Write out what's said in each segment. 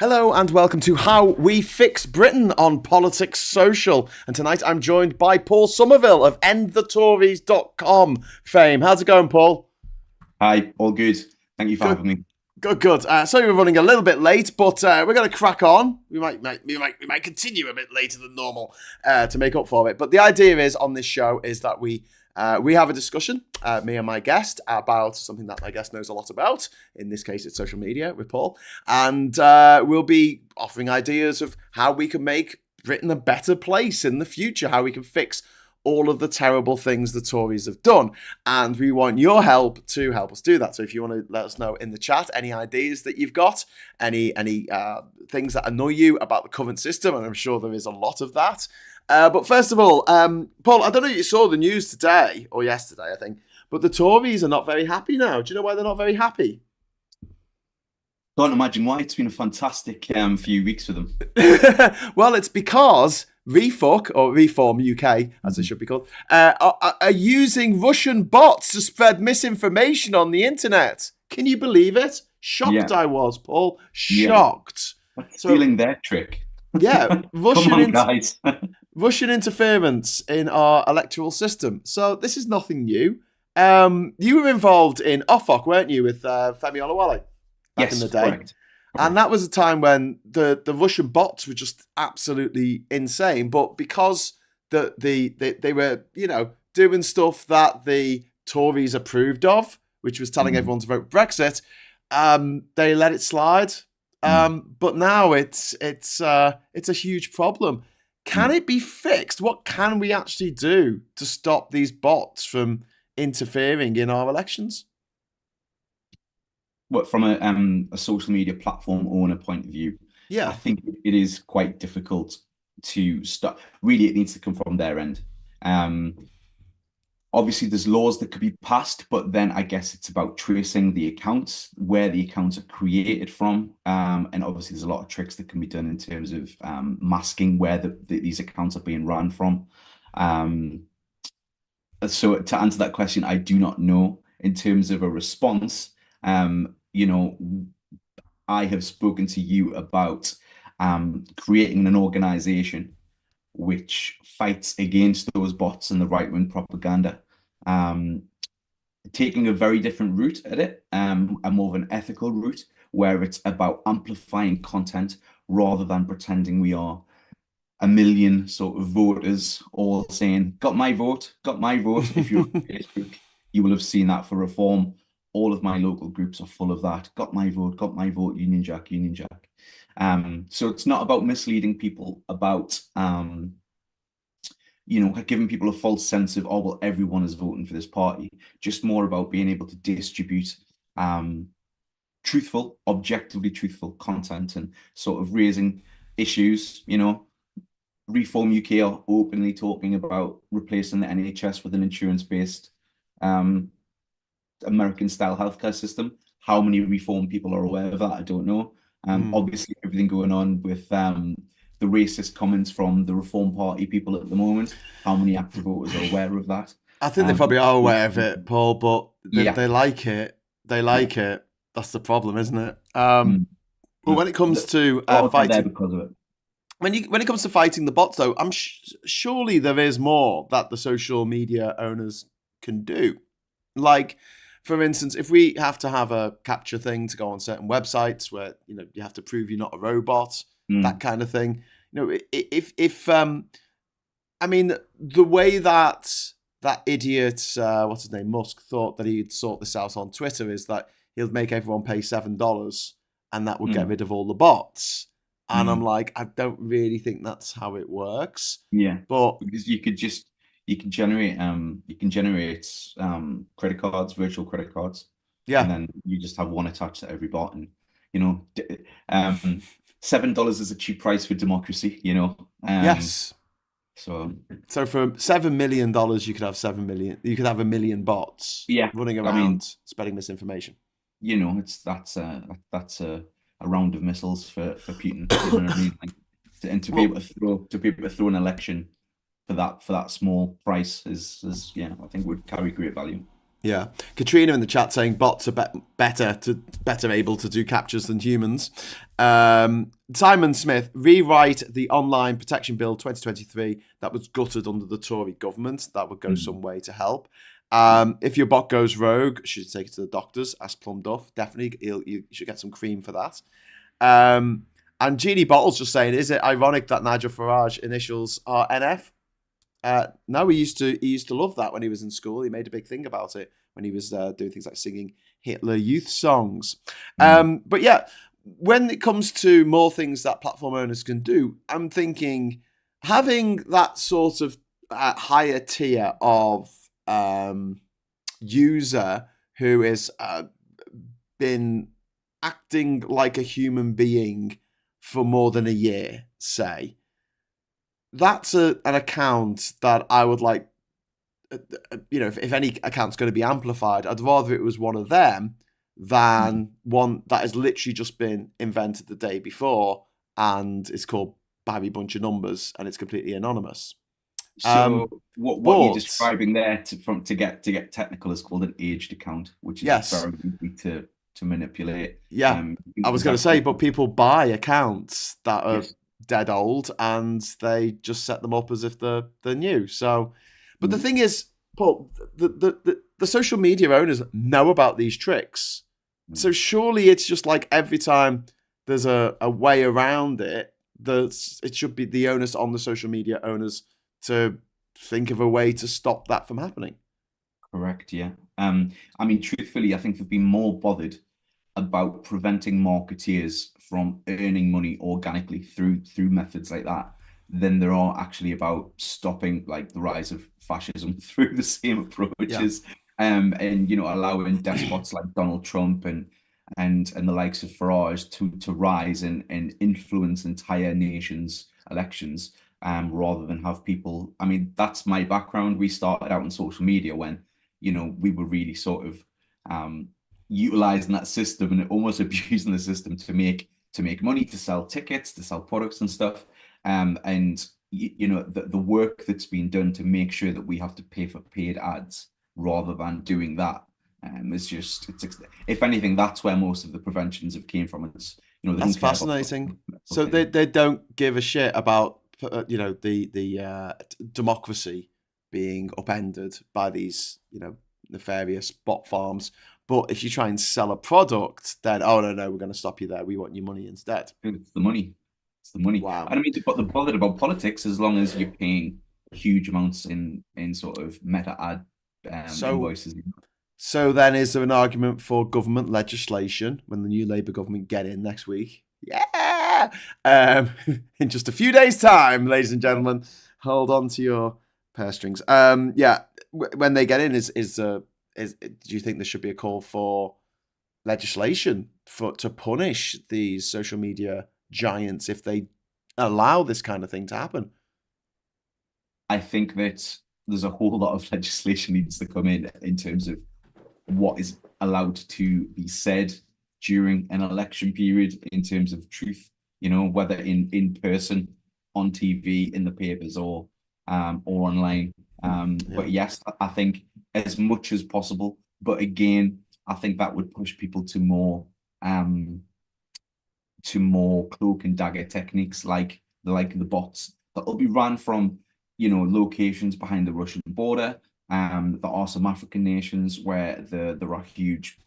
Hello and welcome to How We Fix Britain on Politics Social. And tonight I'm joined by Paul Somerville of EndTheTories.com fame. How's it going, Paul? Hi, all good. Thank you for having me. Good. Sorry we're running a little bit late, but we're going to crack on. We might continue a bit later than normal to make up for it. But the idea is on this show is that we have a discussion, me and my guest, about something that my guest knows a lot about. In this case, it's social media with Paul. And we'll be offering ideas of how we can make Britain a better place in the future, how we can fix all of the terrible things the Tories have done. And we want your help to help us do that. So if you want to let us know in the chat any ideas that you've got, any things that annoy you about the current system, and I'm sure there is a lot of that. But first of all, Paul, I don't know if you saw the news today or yesterday, I think, but the Tories are not very happy now. Do you know why they're not very happy? Can't imagine why. It's been a fantastic few weeks for them. Well, it's because Refuck, or Reform UK, as it should be called, are using Russian bots to spread misinformation on the internet. Can you believe it? Shocked I was, Paul. Shocked. Stealing their trick. Yeah, guys. Russian interference in our electoral system. So this is nothing new. You were involved in Ofok, weren't you, with Femi Olawale back in the day? Correct. And that was a time when the Russian bots were just absolutely insane. But because they were, doing stuff that the Tories approved of, which was telling everyone to vote Brexit, they let it slide. But now it's a huge problem. Can it be fixed? What can we actually do to stop these bots from interfering in our elections? Well, from a social media platform owner point of view, I think it is quite difficult to stop. Really, it needs to come from their end. Obviously, there's laws that could be passed, but then I guess it's about tracing the accounts, where the accounts are created from. And obviously, there's a lot of tricks that can be done in terms of masking where these accounts are being run from. So to answer that question, I do not know. In terms of a response, I have spoken to you about creating an organization which fights against those bots and the right-wing propaganda, taking a very different route at it, a more of an ethical route, where it's about amplifying content rather than pretending we are a million sort of voters all saying, got my vote. If you're on Facebook, you will have seen that for reform. All of my local groups are full of that. Got my vote, Union Jack. So it's not about misleading people, about giving people a false sense of, oh, well, everyone is voting for this party. Just more about being able to distribute objectively truthful content and sort of raising issues. Reform UK are openly talking about replacing the NHS with an insurance-based American-style healthcare system. How many Reform people are aware of that? I don't know. Obviously, everything going on with the racist comments from the Reform Party people at the moment. How many active voters are aware of that? I think they probably are aware of it, Paul, but they like it. They like it. That's the problem, isn't it? But when it comes to fighting, because of it. When it comes to fighting the bots, though, surely there is more that the social media owners can do. Like, for instance, if we have to have a capture thing to go on certain websites where you have to prove you're not a robot, that kind of thing. If I mean, the way that idiot, what's his name, Musk, thought that he'd sort this out on Twitter is that he'll make everyone pay $7 and that would get rid of all the bots. And I'm like, I don't really think that's how it works. Yeah, but because you can generate credit cards, virtual credit cards. Yeah, and then you just have one attached to every bot, and $7 is a cheap price for democracy. Yes. So for $7 million, you could have 7 million. You could have a million bots. Running around spreading misinformation. That's a round of missiles for Putin. You know what I mean? And to be able to throw an election for that small price is I think would carry great value. Yeah, Katrina in the chat saying bots are better able to do captures than humans. Simon Smith, rewrite the Online Protection Bill 2023 that was gutted under the Tory government. That would go some way to help. If your bot goes rogue, should you take it to the doctors? Ask Plum Duff. Definitely, you should get some cream for that. And Jeannie Bottle's just saying, is it ironic that Nigel Farage initials are NF? No, he used to love that when he was in school. He made a big thing about it when he was doing things like singing Hitler Youth songs. But yeah, when it comes to more things that platform owners can do, I'm thinking having that sort of higher tier of user who has been acting like a human being for more than a year, say. That's an account that I would like, if any account's going to be amplified, I'd rather it was one of them than one that has literally just been invented the day before and it's called Barry Bunch of Numbers and it's completely anonymous. So what you're describing there to get technical is called an aged account, which is very easy to manipulate. Yeah, I was going to say, but people buy accounts that are dead old and they just set them up as if they're new. So, but the thing is, Paul, the social media owners know about these tricks. So surely it's just like every time there's a way around it, it should be the onus on the social media owners to think of a way to stop that from happening. Correct, yeah. I mean, truthfully, I think they've been more bothered about preventing marketeers from earning money organically through methods like that than there are actually about stopping like the rise of fascism through the same approaches. And allowing despots like Donald Trump and the likes of Farage to rise and influence entire nations' elections, rather than have people. I mean, that's my background. We started out on social media when we were really sort of utilizing that system and almost abusing the system to make money, to sell tickets, to sell products and stuff. And the work that's been done to make sure that we have to pay for paid ads rather than doing that is just, if anything, that's where most of the preventions have came from. It's that's fascinating. So they don't give a shit about the democracy being upended by these nefarious bot farms. But if you try and sell a product, then no, we're going to stop you there. We want your money instead. It's the money. It's the money. Wow. I don't mean they're bothered about politics as long as you're paying huge amounts in sort of meta ad invoices. So then, is there an argument for government legislation when the new Labour government get in next week? Yeah, in just a few days' time, ladies and gentlemen, hold on to your purse strings. When they get in, do you think there should be a call for legislation to punish these social media giants if they allow this kind of thing to happen? I think that there's a whole lot of legislation needs to come in terms of what is allowed to be said during an election period in terms of truth, whether in person, on TV, in the papers, or online. But yes, I think as much as possible. But again, I think that would push people to more cloak and dagger techniques like the bots that will be run from locations behind the Russian border. There are some African nations where there are huge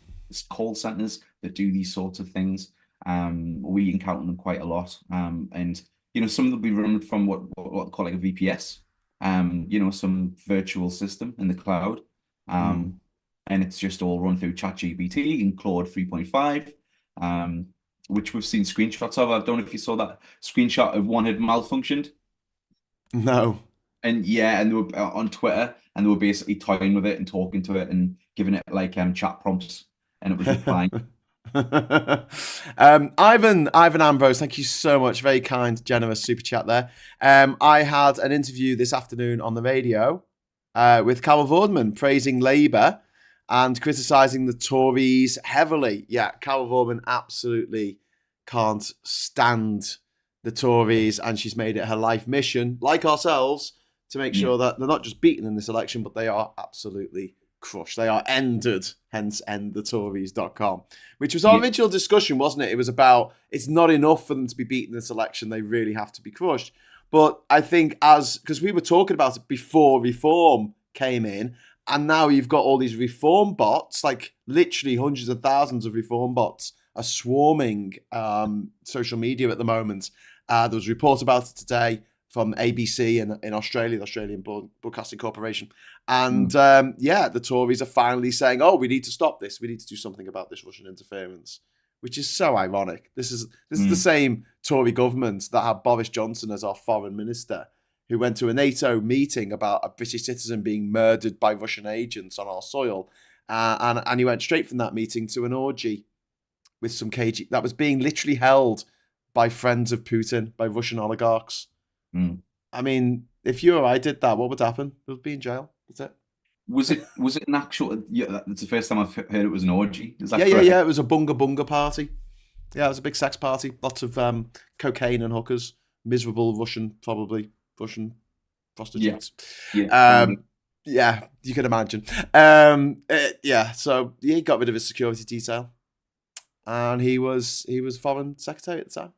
call centers that do these sorts of things. We encounter them quite a lot. And some of them will be run from what they call like a VPS, some virtual system in the cloud. And it's just all run through ChatGPT and Claude 3.5, which we've seen screenshots of. I don't know if you saw that screenshot of one had malfunctioned. No. And they were on Twitter, and they were basically toying with it and talking to it and giving it like chat prompts, and it was replying. Ivan Ambrose, thank you so much. Very kind, generous super chat there. I had an interview this afternoon on the radio with Carol Vorderman praising Labour and criticising the Tories heavily. Yeah, Carol Vorderman absolutely can't stand the Tories, and she's made it her life mission, like ourselves, to make sure that they're not just beaten in this election, but they are absolutely crushed. They are ended, hence endthetories.com, which was our Yeah. original discussion, wasn't it? It was about it's not enough for them to be beaten this election. They really have to be crushed. But I think because we were talking about it before reform came in, and now you've got all these reform bots, like literally hundreds of thousands of reform bots are swarming social media at the moment. There was a report about it today from ABC in Australia, the Australian Broadcasting Corporation. And the Tories are finally saying, oh, we need to stop this. We need to do something about this Russian interference, which is so ironic. This is the same Tory government that had Boris Johnson as our foreign minister, who went to a NATO meeting about a British citizen being murdered by Russian agents on our soil. And he went straight from that meeting to an orgy with some KG that was being literally held by friends of Putin, by Russian oligarchs. I mean, if you or I did that, what would happen? We'd be in jail. That's it. Was it an actual? Yeah, that's the first time I've heard it was an orgy. Is that correct? Yeah. It was a bunga party. Yeah, it was a big sex party. Lots of cocaine and hookers. Miserable Russian prostitutes. Yeah, you can imagine. So he got rid of his security detail, and he was foreign secretary at the time.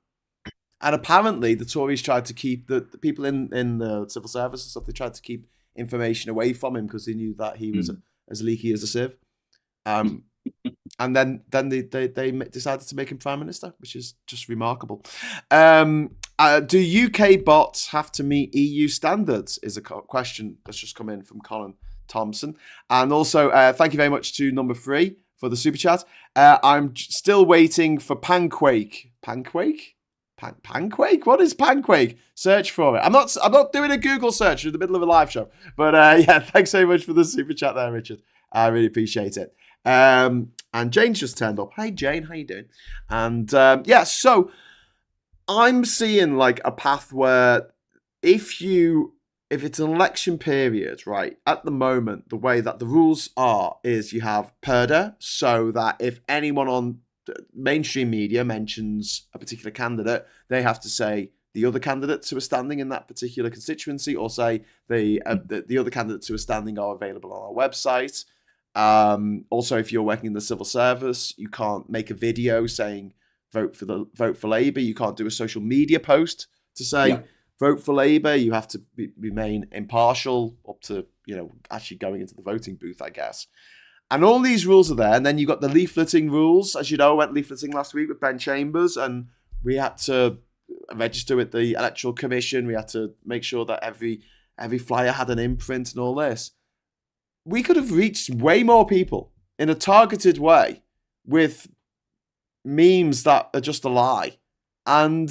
And apparently, the Tories tried to keep the people in the civil service and stuff. They tried to keep information away from him because they knew that he was as leaky as a sieve. And then they decided to make him prime minister, which is just remarkable. Do UK bots have to meet EU standards? Is a question that's just come in from Colin Thompson. And also, thank you very much to number 3 for the super chat. I'm still waiting for Panquake. Panquake? Panquake? What is Panquake? Search for it. I'm not doing a Google search in the middle of a live show. But thanks so much for the super chat there, Richard. I really appreciate it. And Jane's just turned up. Hi, Jane. How you doing? And so I'm seeing like a path where if it's an election period, right, at the moment, the way that the rules are is you have PERDA, so that if anyone on mainstream media mentions a particular candidate, they have to say the other candidates who are standing in that particular constituency, or say the other candidates who are standing are available on our website. Also, if you're working in the civil service, you can't make a video saying vote for Labour. You can't do a social media post to say vote for Labour. You have to remain impartial up to actually going into the voting booth, I guess. And all these rules are there. And then you've got the leafleting rules. As you know, I went leafleting last week with Ben Chambers, and we had to register with the Electoral Commission. We had to make sure that every flyer had an imprint and all this. We could have reached way more people in a targeted way with memes that are just a lie. And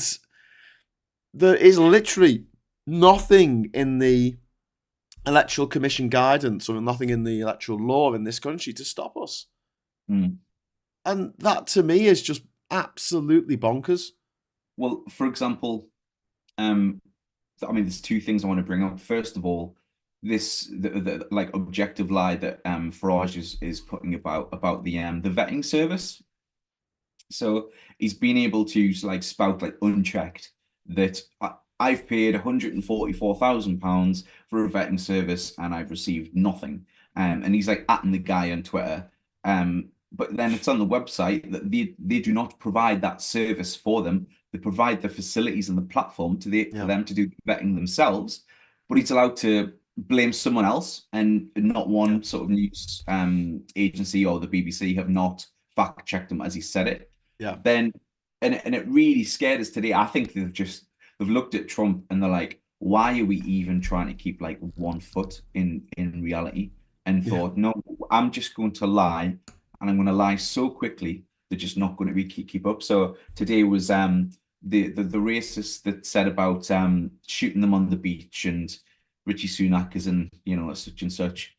there is literally nothing in the Electoral Commission guidance or nothing in the electoral law in this country to stop us. And that to me is just absolutely bonkers. Well, for example, there's 2 things I want to bring up. First of all, the like objective lie that Farage is putting about the vetting service. So he's been able to like spout like unchecked that I've paid £144,000 for a vetting service and I've received nothing. And he's like atting the guy on Twitter. But then it's on the website that they do not provide that service for them. They provide the facilities and the platform for them to do vetting themselves. But he's allowed to blame someone else, and not one sort of news agency or the BBC have not fact checked him as he said it. Then and it really scared us today. I think they've looked at Trump and they're like, why are we even trying to keep like one foot in reality? And thought, no, I'm just going to lie, and I'm going to lie so quickly they're just not going to keep up. So today was the racist that said about shooting them on the beach, and Richie Sunak is in such and such.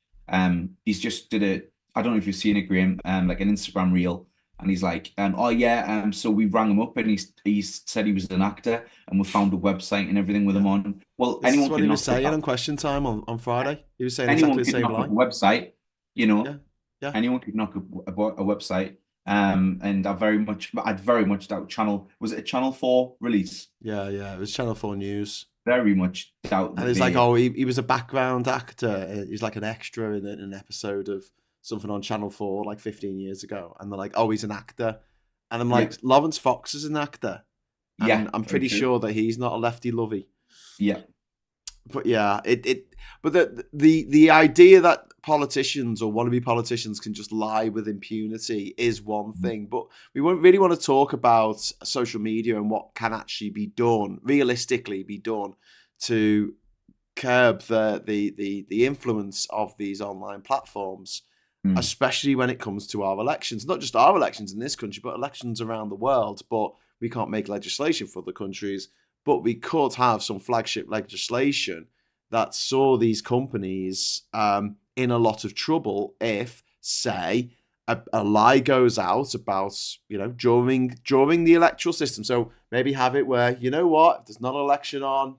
He's just did I don't know if you've seen it, Graham, like an Instagram reel. And he's like, so we rang him up, and he said he was an actor, and we found a website and everything with him on. Well, this is what he was saying on Question Time on Friday. He was saying anyone exactly the same line. line. Website, anyone could knock up a website. And I'd very much doubt was it a Channel 4 release? Yeah, it was Channel 4 News. Very much doubt. And it's like, he was a background actor. He's like an extra in an episode of something on Channel 4 like 15 years ago, and they're like, "Oh, he's an actor," and I'm Yeah. like, "Lawrence Fox is an actor," Yeah. and I'm Very pretty true. sure that he's not a lefty lovey. Yeah. But yeah, but the idea that politicians or wannabe politicians can just lie with impunity is one thing, but we won't really want to talk about social media and what can actually be done, realistically be done, to curb the influence of these online platforms, Mm. especially when it comes to our elections. Not just our elections in this country, but elections around the world. But we can't make legislation for other countries, but we could have some flagship legislation that saw these companies in a lot of trouble if, say, a lie goes out about, during the electoral system. So maybe have it where, you know what, if there's not an election on,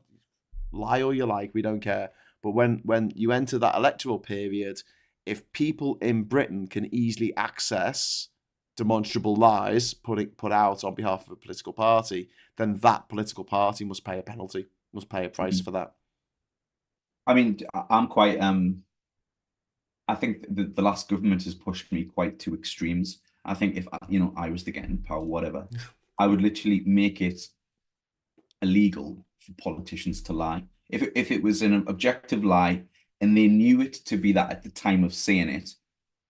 lie all you like, we don't care. But when you enter that electoral period, if people in Britain can easily access demonstrable lies put out on behalf of a political party, then that political party must pay a penalty, must pay a price Mm. for that. I mean, I'm quite I think the last government has pushed me quite to extremes. I think if I was to get in power, whatever, I would literally make it illegal for politicians to lie. If it was an objective lie and they knew it to be that at the time of saying it,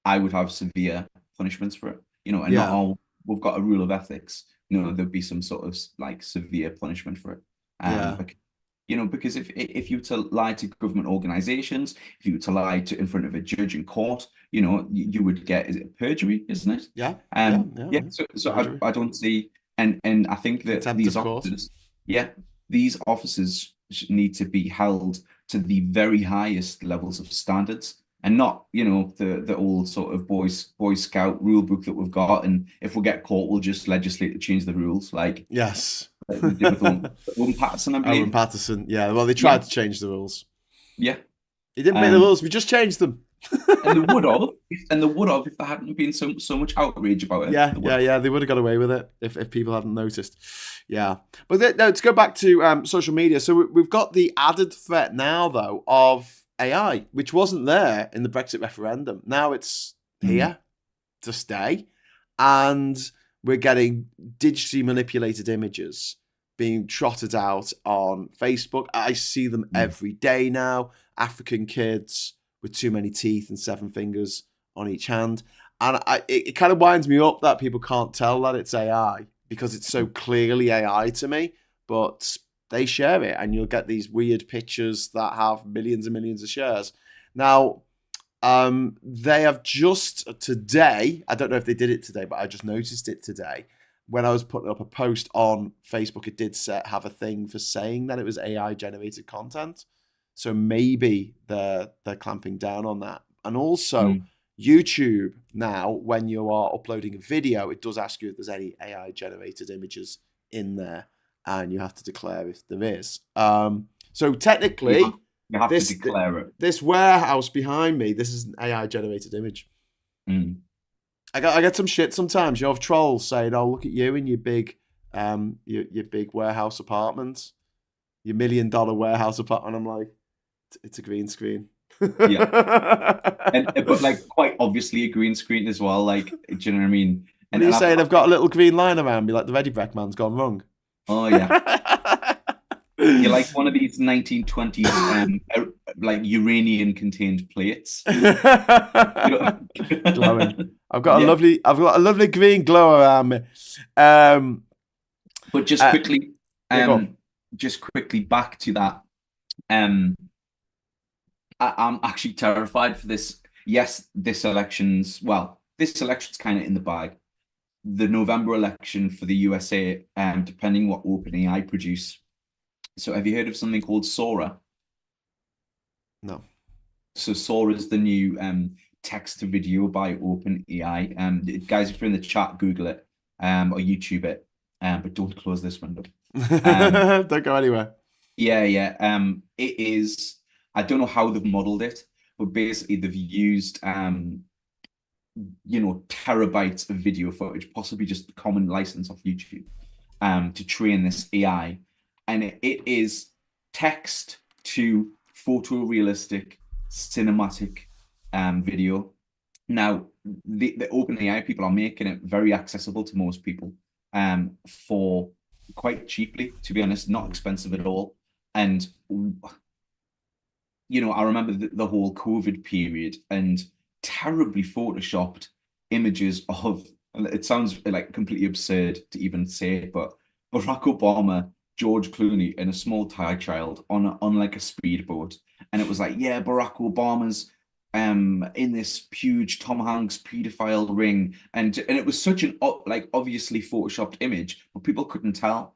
I would have severe punishments for it. And not Yeah, all we've got a rule of ethics. There'd be some sort of like severe punishment for it. yeah, Because if you were to lie to government organizations, if you were to lie to in front of a judge in court, you would get, is it perjury, isn't it? yeah, yeah, yeah, Yeah. yeah. So Perjury, I don't see, and I think that contempt these of court. officers, yeah, these officers need to be held to the very highest levels of standards, and not the old sort of boy scout rule book that we've got, and if we get caught we'll just legislate to change the rules, like Yes. they did with Owen Patterson, I Owen believe. Patterson. Yeah. Well, they Yeah, tried to change the rules. yeah. He didn't make the Um, rules. We just changed them. and they would have if there hadn't been so much outrage about it. Yeah, They would yeah, have. yeah. They would have got away with it if people hadn't noticed. Yeah, but no, to go back to social media. So we've got the added threat now, though, of AI, which wasn't there in the Brexit referendum. Now it's Mm, here to stay, and we're getting digitally manipulated images being trotted out on Facebook. I see them mm, every day now. African kids with too many teeth and seven fingers on each hand. And it kind of winds me up that people can't tell that it's AI because it's so clearly AI to me. But they share it, and you'll get these weird pictures that have millions and millions of shares. Now, they have just today, I don't know if they did it today, but I just noticed it today. When I was putting up a post on Facebook, it did have a thing for saying that it was AI generated content. So maybe they're clamping down on that. And also, mm. YouTube now, when you are uploading a video, it does ask you if there's any AI generated images in there, and you have to declare if there is. So You have, technically, you have to this declare it. this warehouse behind me, this is an AI generated image. Mm. I get some shit sometimes. You have trolls saying, "Oh, look at you in your big your big warehouse apartment, your $1 million warehouse apartment." And I'm like, it's a green screen. Yeah. And but like quite obviously a green screen as well. Like, do you know what I mean? What are you saying? I've got a little green line around me, like the Ready Breck man's gone wrong. Oh yeah. You're like one of these 1920s like uranium contained plates. Glowing. I've got Yeah. a lovely green glow around me. Um, But uh, yeah, go on. just quickly back to that. Um, I'm actually terrified for this. Yes, this election's kind of in the bag. The November election for the USA, depending what OpenAI produce. So have you heard of something called Sora? No. So Sora is the new text to video by OpenAI. Guys, if you're in the chat, Google it or YouTube it. But don't close this window. Don't go anywhere. Yeah, yeah. It is. I don't know how they've modeled it, but basically they've used terabytes of video footage, possibly just common license off YouTube, to train this AI, and it is text to photorealistic cinematic video. Now, the OpenAI people are making it very accessible to most people, for quite cheaply, to be honest, not expensive at all. And I remember the whole COVID period and terribly photoshopped images of, it sounds like completely absurd to even say it, but Barack Obama, George Clooney, and a small Thai child on like a speedboat. And it was like, yeah, Barack Obama's in this huge Tom Hanks pedophile ring. And it was such an like obviously photoshopped image, but people couldn't tell.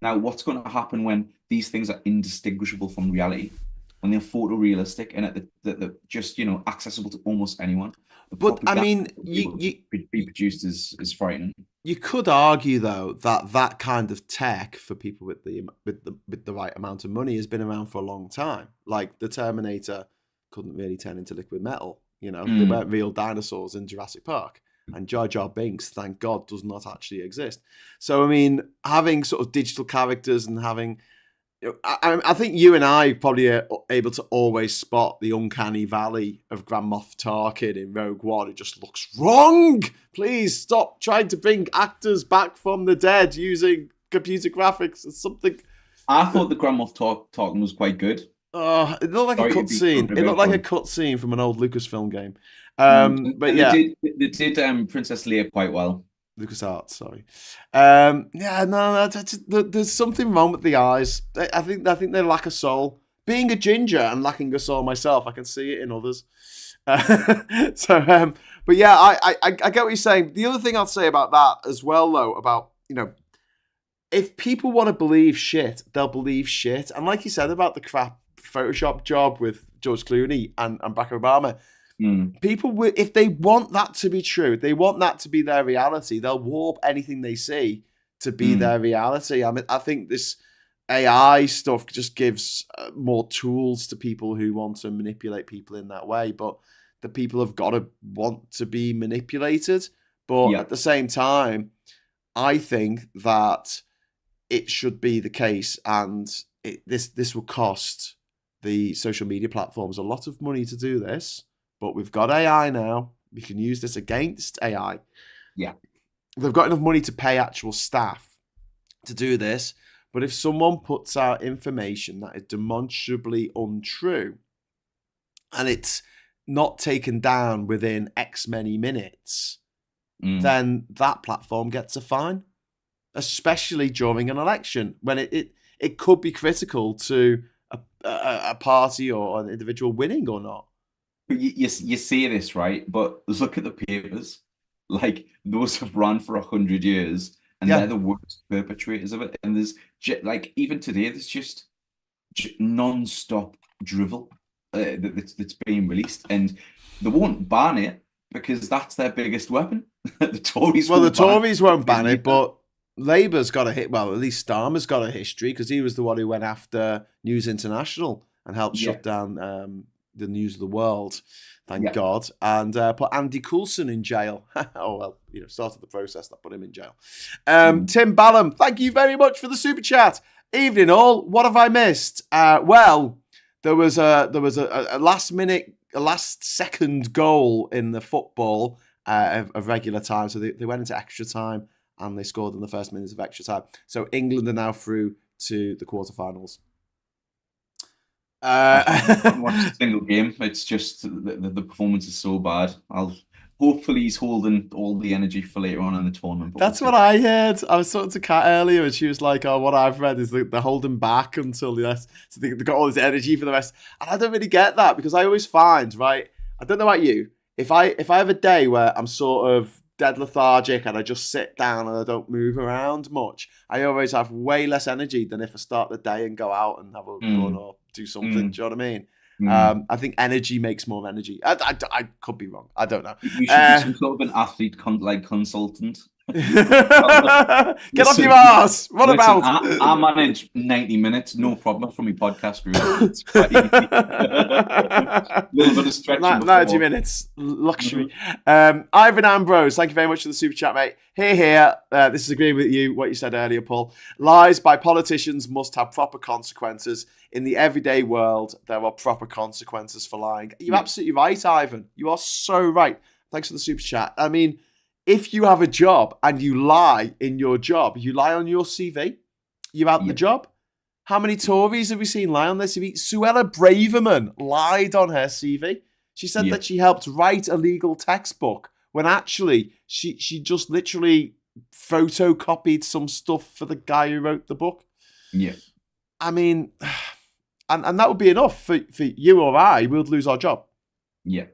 Now, what's going to happen when these things are indistinguishable from reality? When they're photorealistic and they're just accessible to almost anyone. The But I propaganda mean, able to be produced is frightening. you could argue though that kind of tech for people with the right amount of money has been around for a long time. Like the Terminator couldn't really turn into liquid metal. They weren't real dinosaurs in Jurassic Park. And Jar Jar Binks, thank God, does not actually exist. So I mean, having sort of digital characters and having I think you and I probably are able to always spot the uncanny valley of Grand Moff Tarkin in Rogue One. It just looks wrong. Please stop trying to bring actors back from the dead using computer graphics or something. I thought the Grand Moff Tarkin was quite good. It looked like a cutscene. It looked like a cutscene from an old Lucasfilm game. But yeah, they did Princess Leia quite well. LucasArts, sorry. Yeah, no, there's something wrong with the eyes. I think they lack a soul. Being a ginger and lacking a soul myself, I can see it in others. But yeah, I get what you're saying. The other thing I'll say about that as well, though, about if people want to believe shit, they'll believe shit. And like you said about the crap Photoshop job with George Clooney and Barack Obama. People will, if they want that to be true, they want that to be their reality, they'll warp anything they see to be their reality. I mean, I think this AI stuff just gives more tools to people who want to manipulate people in that way, but the people have got to want to be manipulated. But at the same time, I think that it should be the case, and this will cost the social media platforms a lot of money to do this. But we've got AI now. We can use this against AI. Yeah. They've got enough money to pay actual staff to do this. But if someone puts out information that is demonstrably untrue and it's not taken down within X many minutes, then that platform gets a fine, especially during an election when it could be critical to a party or an individual winning or not. But you say this, right? But look at the papers. Like, those have run for 100 years, and they're the worst perpetrators of it. And there's, like, even today, there's just non-stop drivel that's being released. And they won't ban it because that's their biggest weapon. The Tories won't ban it, but Labour's got a hit. Well, at least Starmer's got a history because he was the one who went after News International and helped shut down the News of the World, thank God, and put Andy Coulson in jail. Oh, well, started the process that put him in jail. Tim Ballum, thank you very much for the super chat. Evening all, what have I missed? Well, there was a last second goal in the football of regular time, so they went into extra time and they scored in the first minutes of extra time. So England are now through to the quarterfinals. I haven't watched a single game. It's just the performance is so bad. Hopefully he's holding all the energy for later on in the tournament. That's what I heard. I was talking to Kat earlier, and she was like, "Oh, what I've read is they're holding back until the rest, so they've got all this energy for the rest." And I don't really get that because I always find, right? I don't know about you. If I have a day where I'm sort of dead lethargic and I just sit down and I don't move around much, I always have way less energy than if I start the day and go out and have a run or do something. Do you know what I mean? I think energy makes more energy. I could be wrong. I don't know. You should be some sort of an athlete consultant. Get off your ass. What about? I manage 90 minutes, no problem, from my podcast room. It's quite easy. A little bit of stretching. 90 minutes, luxury. Ivan Ambrose, thank you very much for the super chat, mate. Here. This is agreeing with you, what you said earlier, Paul. Lies by politicians must have proper consequences. In the everyday world, there are proper consequences for lying. You're absolutely right, Ivan. You are so right. Thanks for the super chat. I mean, if you have a job and you lie in your job, you lie on your CV, you're out the job. How many Tories have we seen lie on their CV? Suella Braverman lied on her CV. She said that she helped write a legal textbook when actually she just literally photocopied some stuff for the guy who wrote the book. Yeah. I mean, and that would be enough for you or I. We'd lose our job. Yeah.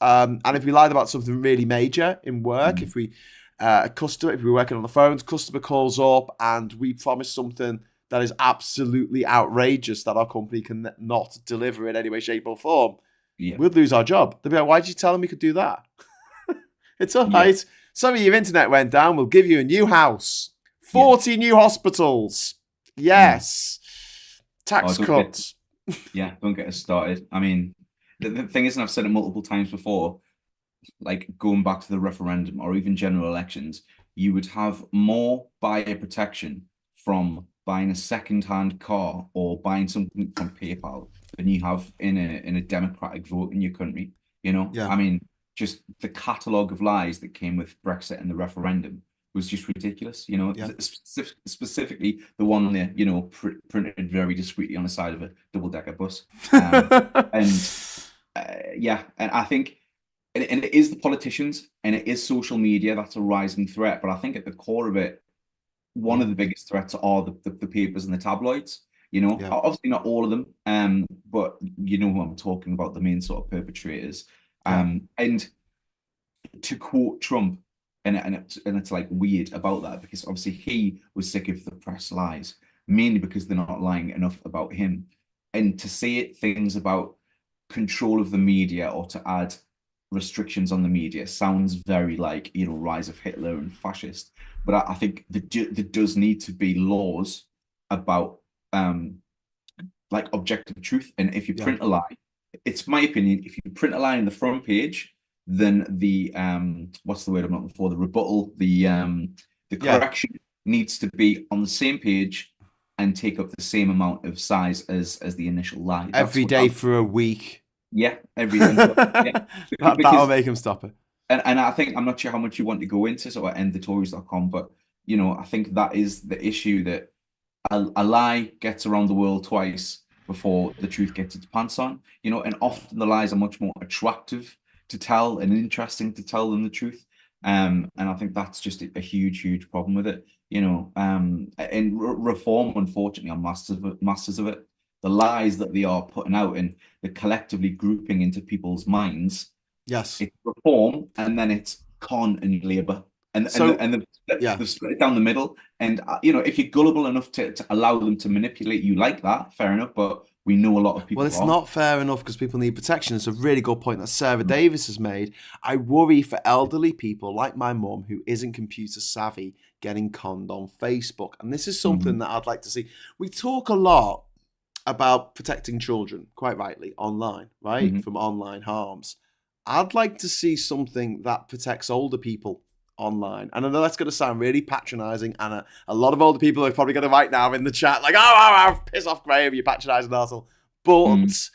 And if we lied about something really major in work, if we if we're working on the phones, customer calls up and we promise something that is absolutely outrageous that our company can not deliver in any way, shape, or form, we'd lose our job. They'd be like, why did you tell them we could do that? It's all right. Some of your internet went down. We'll give you a new house. 40 new hospitals. Yes. Tax cuts. Don't get us started. I mean, the thing is, and I've said it multiple times before, like going back to the referendum or even general elections, you would have more buyer protection from buying a second-hand car or buying something from PayPal than you have in a democratic vote in your country. You know, I mean, just the catalogue of lies that came with Brexit and the referendum was just ridiculous. You know, specifically the one there, you know, printed very discreetly on the side of a double-decker bus, and I think. And it is the politicians and it is social media that's a rising threat. But I think at the core of it, one of the biggest threats are the papers and the tabloids. You know, obviously not all of them, but you know who I'm talking about, the main sort of perpetrators. And to quote Trump, and it's like weird about that because obviously he was sick of the press lies, mainly because they're not lying enough about him. And to say things about control of the media or to add restrictions on the media sounds very like, you know, rise of Hitler and fascist. But I think there does need to be laws about like objective truth. And if you print a lie, it's my opinion, if you print a lie in the front page, then the what's the word I'm looking for? The rebuttal, the correction needs to be on the same page and take up the same amount of size as the initial lie. Every day for a week. Yeah, every day. That'll make him stop it. And I think, I'm not sure how much you want to go into sort of endthetories.com, but you know, I think that is the issue, that a lie gets around the world twice before the truth gets its pants on, you know, and often the lies are much more attractive to tell and interesting to tell than the truth. And I think that's just a huge problem with it, you know. And reform, unfortunately, are masters of it. The lies that they are putting out and the collectively grouping into people's minds. Yes, it's reform, and then it's con and Labour, and they've split it down the middle. And you know, if you're gullible enough to allow them to manipulate you like that, fair enough. But we know a lot of people. Well, it's not fair enough because people need protection. It's a really good point that Sarah Davis has made. I worry for elderly people like my mum who isn't computer savvy getting conned on Facebook, and this is something that I'd like to see. We talk a lot about protecting children, quite rightly, online, right? From online harms. I'd like to see something that protects older people online. And I know that's going to sound really patronising, and a lot of older people are probably going to write now in the chat like, oh, piss off, Graham, you patronising arsehole. But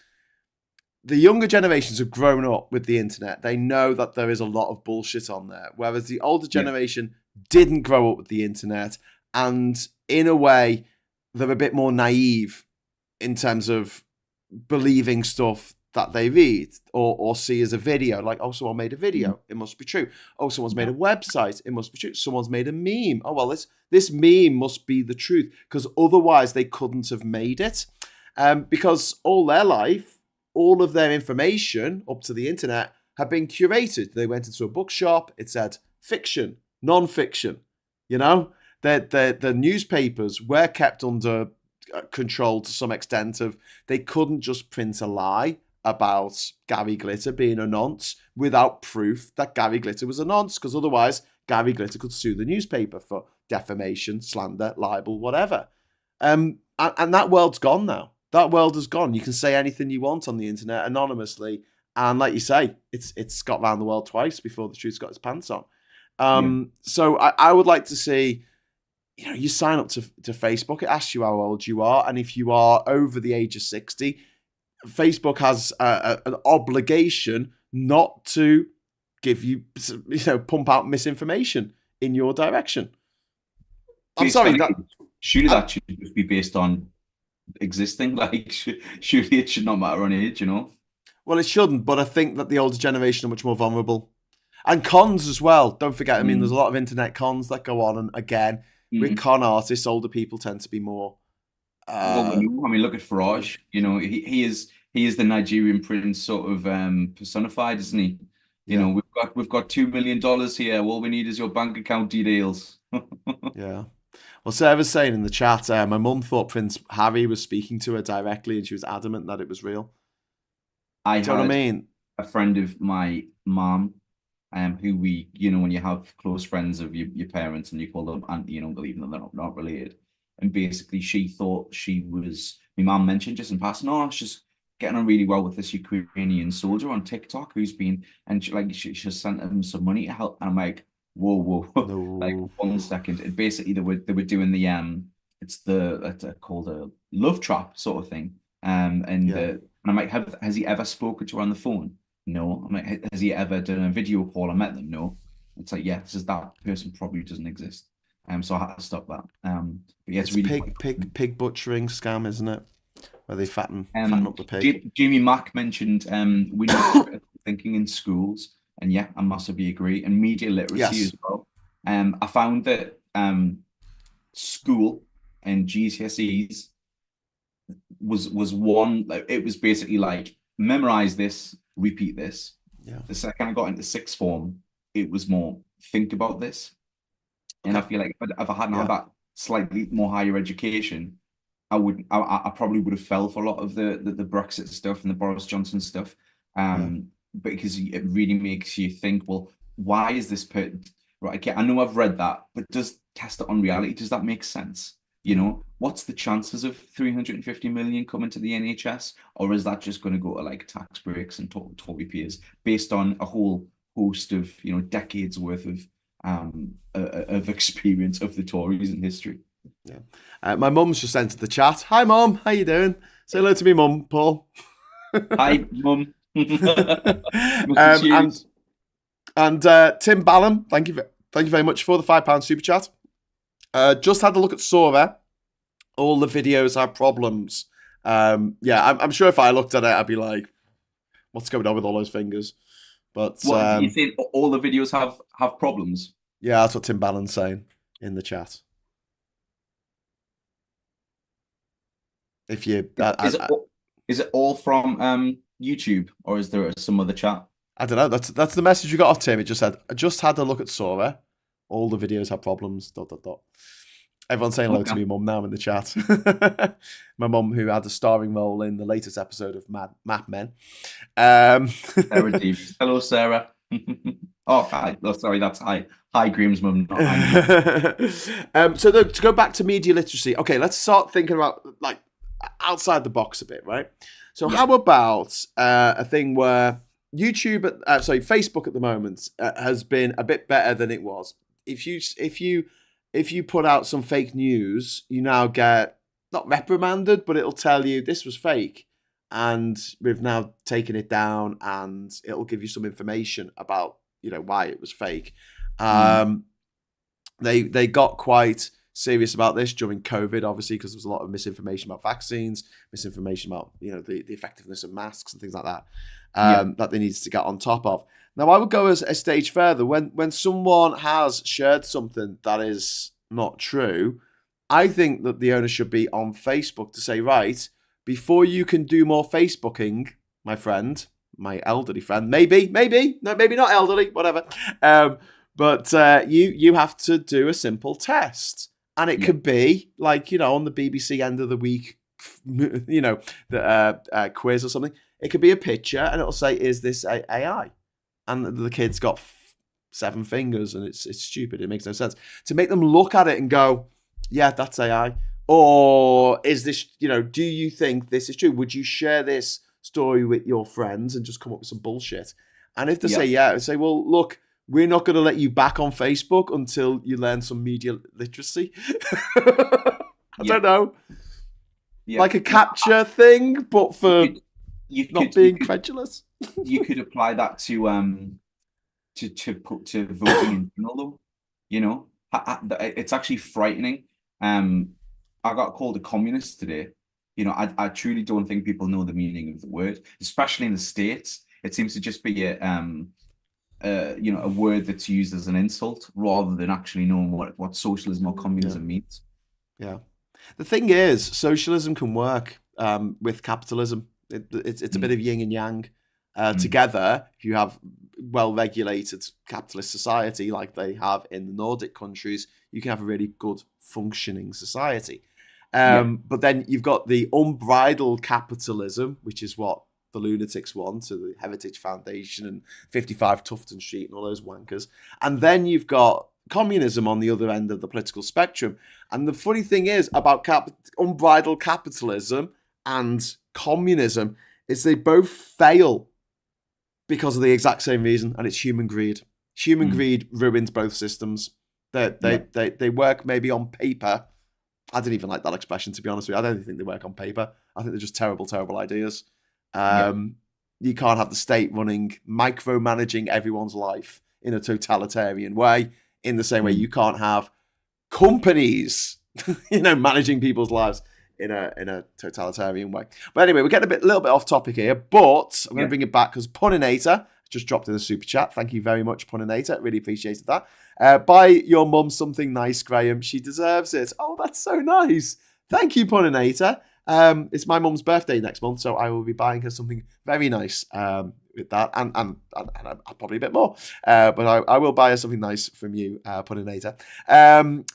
the younger generations have grown up with the internet. They know that there is a lot of bullshit on there, whereas the older generation didn't grow up with the internet, and in a way, they're a bit more naive in terms of believing stuff that they read or see as a video. Like, oh, someone made a video, it must be true. Oh, someone's made a website, it must be true. Someone's made a meme. Oh, well, this meme must be the truth, because otherwise they couldn't have made it. Because all their life, all of their information up to the internet had been curated. They went into a bookshop, it said fiction, non-fiction. You know, the newspapers were kept under control to some extent of, they couldn't just print a lie about Gary Glitter being a nonce without proof that Gary Glitter was a nonce, because otherwise Gary Glitter could sue the newspaper for defamation, slander, libel, whatever. And that world's gone now. That world is gone. You can say anything you want on the internet anonymously, and like you say, it's got around the world twice before the truth's got its pants on. So I would like to see, you know, you sign up to Facebook, it asks you how old you are, and if you are over the age of 60, Facebook has an obligation not to give you, pump out misinformation in your direction. I'm sorry. Surely that should just be based on existing. Like, surely it should not matter on age, Well, it shouldn't, but I think that the older generation are much more vulnerable. And cons as well. Don't forget, I mean, there's a lot of internet cons that go on. And again, with con artists, older people tend to be more... well, I mean, look at Farage. He is the Nigerian prince sort of personified, isn't he? We've got $2 million here. All we need is your bank account details. Yeah. Well, Sarah's saying in the chat, my mum thought Prince Harry was speaking to her directly, and she was adamant that it was real. Do you know what I mean? A friend of my mum, who we, when you have close friends of your parents and you call them auntie and uncle, even though they're not related, and basically she thought my mum mentioned just in passing, oh, she's getting on really well with this Ukrainian soldier on TikTok who's been, and she sent him some money to help, and I'm like, whoa, no. Like 1 second. And basically they were doing the it's called a love trap sort of thing. And I'm like, has he ever spoken to her on the phone? No. I'm like, has he ever done a video call and met them? No. It's like, yeah, that person probably doesn't exist. So I had to stop that. But yeah, it's really pig butchering scam, isn't it? Where they fatten up the pig. Jamie Mack mentioned we need critical thinking in schools. And yeah, I massively agree. And media literacy as well. I found that school and GCSEs was one, like, it was basically like memorize this, repeat this. Yeah. The second I got into sixth form, it was more think about this. And I feel like if I hadn't had that slightly more higher education, I probably would have fell for a lot of the Brexit stuff and the Boris Johnson stuff. Because it really makes you think, well, why is this right? Okay, I know I've read that, but does test it on reality? Does that make sense? What's the chances of 350 million coming to the NHS, or is that just going to go to like tax breaks and Tory peers based on a whole host of decades worth of experience of the Tories in history? Yeah, my mum's just entered the chat. Hi, Mum. How you doing? Say hello to me, Mum, Paul. Hi, Mum. and Tim Ballum, thank you very much for the £5 super chat. Just had a look at Sora. All the videos have problems. I'm sure if I looked at it, I'd be like, "What's going on with all those fingers?" But what you think? All the videos have problems. Yeah, that's what Tim Ballum's saying in the chat. If you is it all from YouTube, or is there some other chat? I don't know. That's the message we got off Tim. It just said, I just had a look at Sora. All the videos have problems. ... Everyone's saying hello to me, Mum, now in the chat. My mum, who had a starring role in the latest episode of Mad Men. Sarah Davies. Hello, Sarah. Oh, hi. Oh, sorry, that's hi. Hi, Graham's mum. Not hi. So to go back to media literacy. Okay, let's start thinking about like outside the box a bit, right? So how about a thing where Facebook at the moment has been a bit better than it was. If you put out some fake news, you now get not reprimanded, but it'll tell you this was fake, and we've now taken it down, and it'll give you some information about why it was fake. They got quite serious about this during COVID, obviously, because there was a lot of misinformation about vaccines, misinformation about the effectiveness of masks and things like that that they needed to get on top of. Now, I would go a stage further. When someone has shared something that is not true, I think that the onus should be on Facebook to say, right, before you can do more Facebooking, my friend, my elderly friend, maybe not elderly, whatever, but you have to do a simple test. And it could be like, on the BBC end of the week, the quiz or something. It could be a picture and it'll say, is this AI? And the kid's got 7 fingers and it's stupid. It makes no sense. To make them look at it and go, yeah, that's AI. Or is this, do you think this is true? Would you share this story with your friends and just come up with some bullshit? And if they say yeah, say, well, look, we're not going to let you back on Facebook until you learn some media literacy. I don't know. Yeah. Like a capture thing, but for not being credulous. You could apply that to to voting in general, though. You know, it's actually frightening. Um, I got called a communist today. You know, I truly don't think people know the meaning of the word, especially in the States. It seems to just be you know, a word that's used as an insult rather than actually knowing what socialism or Yeah, communism means. yeah. The thing is, socialism can work with capitalism. It's a bit Mm, of yin and yang mm, together. If you have well-regulated capitalist society like they have in the Nordic countries, you can have a really good functioning society. yeah. But then you've got the unbridled capitalism, which is what the lunatics want, so the Heritage Foundation and 55 Tufton Street and all those wankers. And then you've got communism on the other end of the political spectrum. And the funny thing is about unbridled capitalism and communism is they both fail because of the exact same reason, and it's human greed. Human Mm, greed ruins both systems. yeah. They work maybe on paper. I didn't even like that expression, to be honest with you. I don't think they work on paper. I think they're just terrible, terrible ideas. Yeah. Um, you can't have the state running, micromanaging everyone's life in a totalitarian way. In the same way, Mm, you can't have companies, managing people's lives in a totalitarian way. But anyway, we're getting a little bit off topic here, but I'm going to yeah. bring it back because Puninator just dropped in a super chat. Thank you very much, Puninator. Really appreciated that. Buy your mum something nice, Graham. She deserves it. Oh, that's so nice. Thank you, Puninator. It's my mum's birthday next month, so I will be buying her something very nice with that, and probably a bit more. But I will buy her something nice from you, Puninator.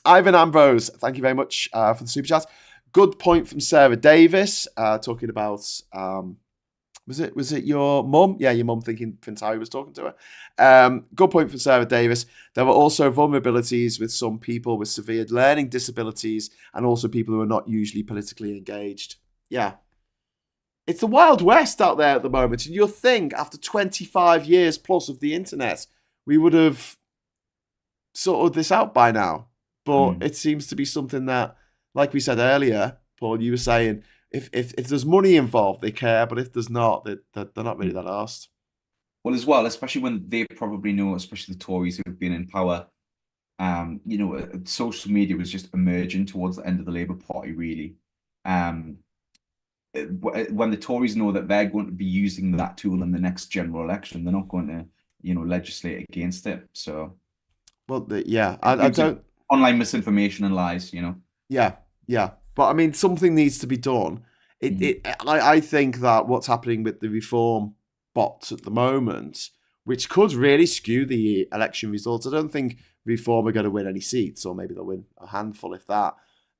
Ivan Ambrose, thank you very much for the super chat. Good point from Sarah Davis, talking about was it your mum? Yeah, your mum thinking Prince Harry was talking to her. Good point from Sarah Davis. There were also vulnerabilities with some people with severe learning disabilities and also people who are not usually politically engaged. Yeah. It's the Wild West out there at the moment. And you'll think after 25 years plus of the internet, we would have sorted this out by now. But Mm. it seems to be something that, like we said earlier, Paul, you were saying, if there's money involved, they care, but if there's not, they're not really Mm. that asked. Well, as well, especially when they probably know, especially the Tories who've been in power, you know, social media was just emerging towards the end of the Labour Party, really. Um, when the Tories know that they're going to be using that tool in the next general election, they're not going to, you know, legislate against it. So Well, yeah, in I terms of don't. online misinformation and lies, you know. Yeah, yeah, but I mean, something needs to be done. Mm, I think that what's happening with the reform bots at the moment, which could really skew the election results. I don't think reform are going to win any seats, or maybe they'll win a handful, if that.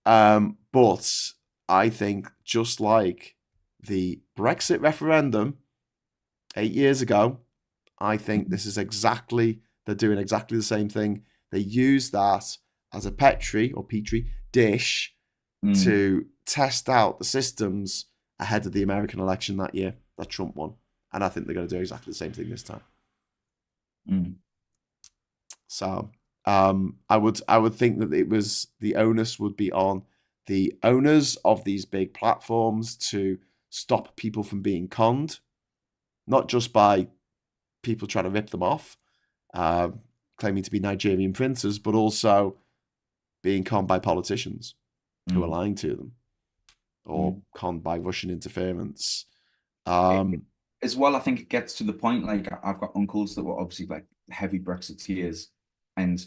But I think just like the Brexit referendum 8 years ago, I think mm, this is exactly, they're doing exactly the same thing. They use that as a petri dish mm, to test out the systems ahead of the American election that year that Trump won. And I think they're going to do exactly the same thing this time. mm, So I would think that it was the onus would be on the owners of these big platforms to stop people from being conned, not just by people trying to rip them off, uh, claiming to be Nigerian princes, but also being conned by politicians who are mm, lying to them or mm. conned by Russian interference. It, Um, as well, I think it gets to the point, like I've got uncles that were obviously like heavy Brexiteers and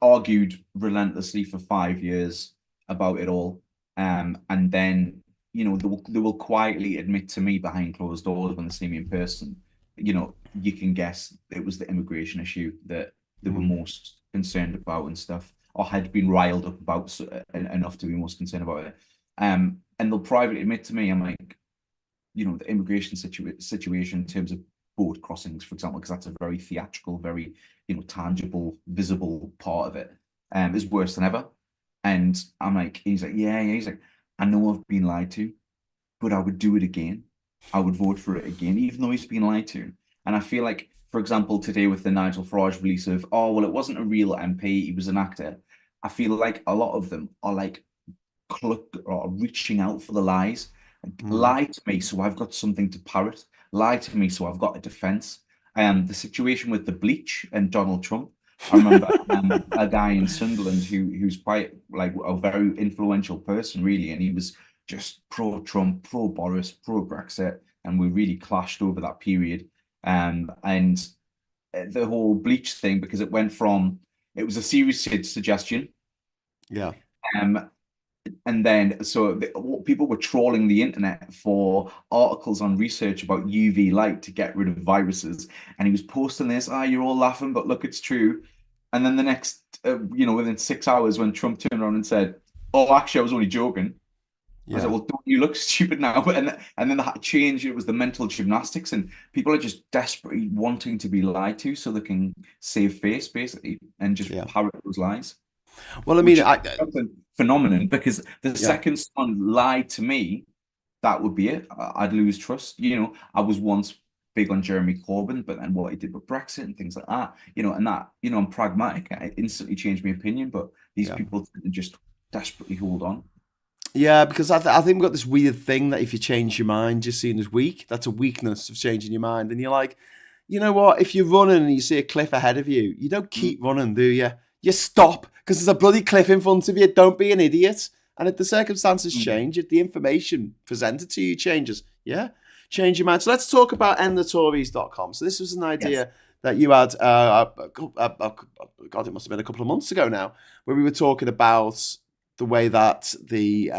argued relentlessly for 5 years about it all. And then, you know, they will quietly admit to me behind closed doors when they see me in person, you know, you can guess it was the immigration issue that they were mm, most concerned about and stuff, or had been riled up about enough to be most concerned about it. And they'll privately admit to me, I'm like, you know, the immigration situation in terms of boat crossings, for example, because that's a very theatrical, very, you know, tangible, visible part of it, is worse than ever. And I'm like, he's like, yeah, yeah. He's like, I know I've been lied to, but I would do it again. I would vote for it again, even though he's been lied to. And I feel like, for example, today with the Nigel Farage release of, oh, well, it wasn't a real MP, he was an actor. I feel like a lot of them are like cluck or reaching out for the lies. mm, Lie to me so I've got something to parrot. Lie to me so I've got a defense. The situation with the bleach and Donald Trump. I remember a guy in Sunderland who's quite like a very influential person, really, and he was just pro-Trump, pro-Boris, pro-Brexit, and we really clashed over that period. And the whole bleach thing, because it was a serious suggestion. Yeah. Um, and then people were trawling the internet for articles on research about UV light to get rid of viruses. And he was posting this, you're all laughing, but look, it's true. And then the next, within 6 hours, when Trump turned around and said, "Oh, actually, I was only joking." I was Yeah. like, "Well, don't you look stupid now?" And then that change. It was the mental gymnastics, and people are just desperately wanting to be lied to so they can save face, basically, and just Yeah. parrot those lies, Well, I mean, which is a phenomenon, because the yeah. second someone lied to me, that would be it. I'd lose trust. I was once big on Jeremy Corbyn, but then what he did with Brexit and things like that, and that, I'm pragmatic. It instantly changed my opinion, but these Yeah. people just desperately hold on. Yeah, because I think we've got this weird thing that if you change your mind, you're seen as weak. That's a weakness of changing your mind. And you're like, you know what? If you're running and you see a cliff ahead of you, you don't keep running, do you? You stop because there's a bloody cliff in front of you. Don't be an idiot. And if the circumstances Mm. change, if the information presented to you changes, yeah, change your mind. So let's talk about endthetories.com. So this was an Yes. idea that you had, God, it must have been a couple of months ago now, where we were talking about the way that the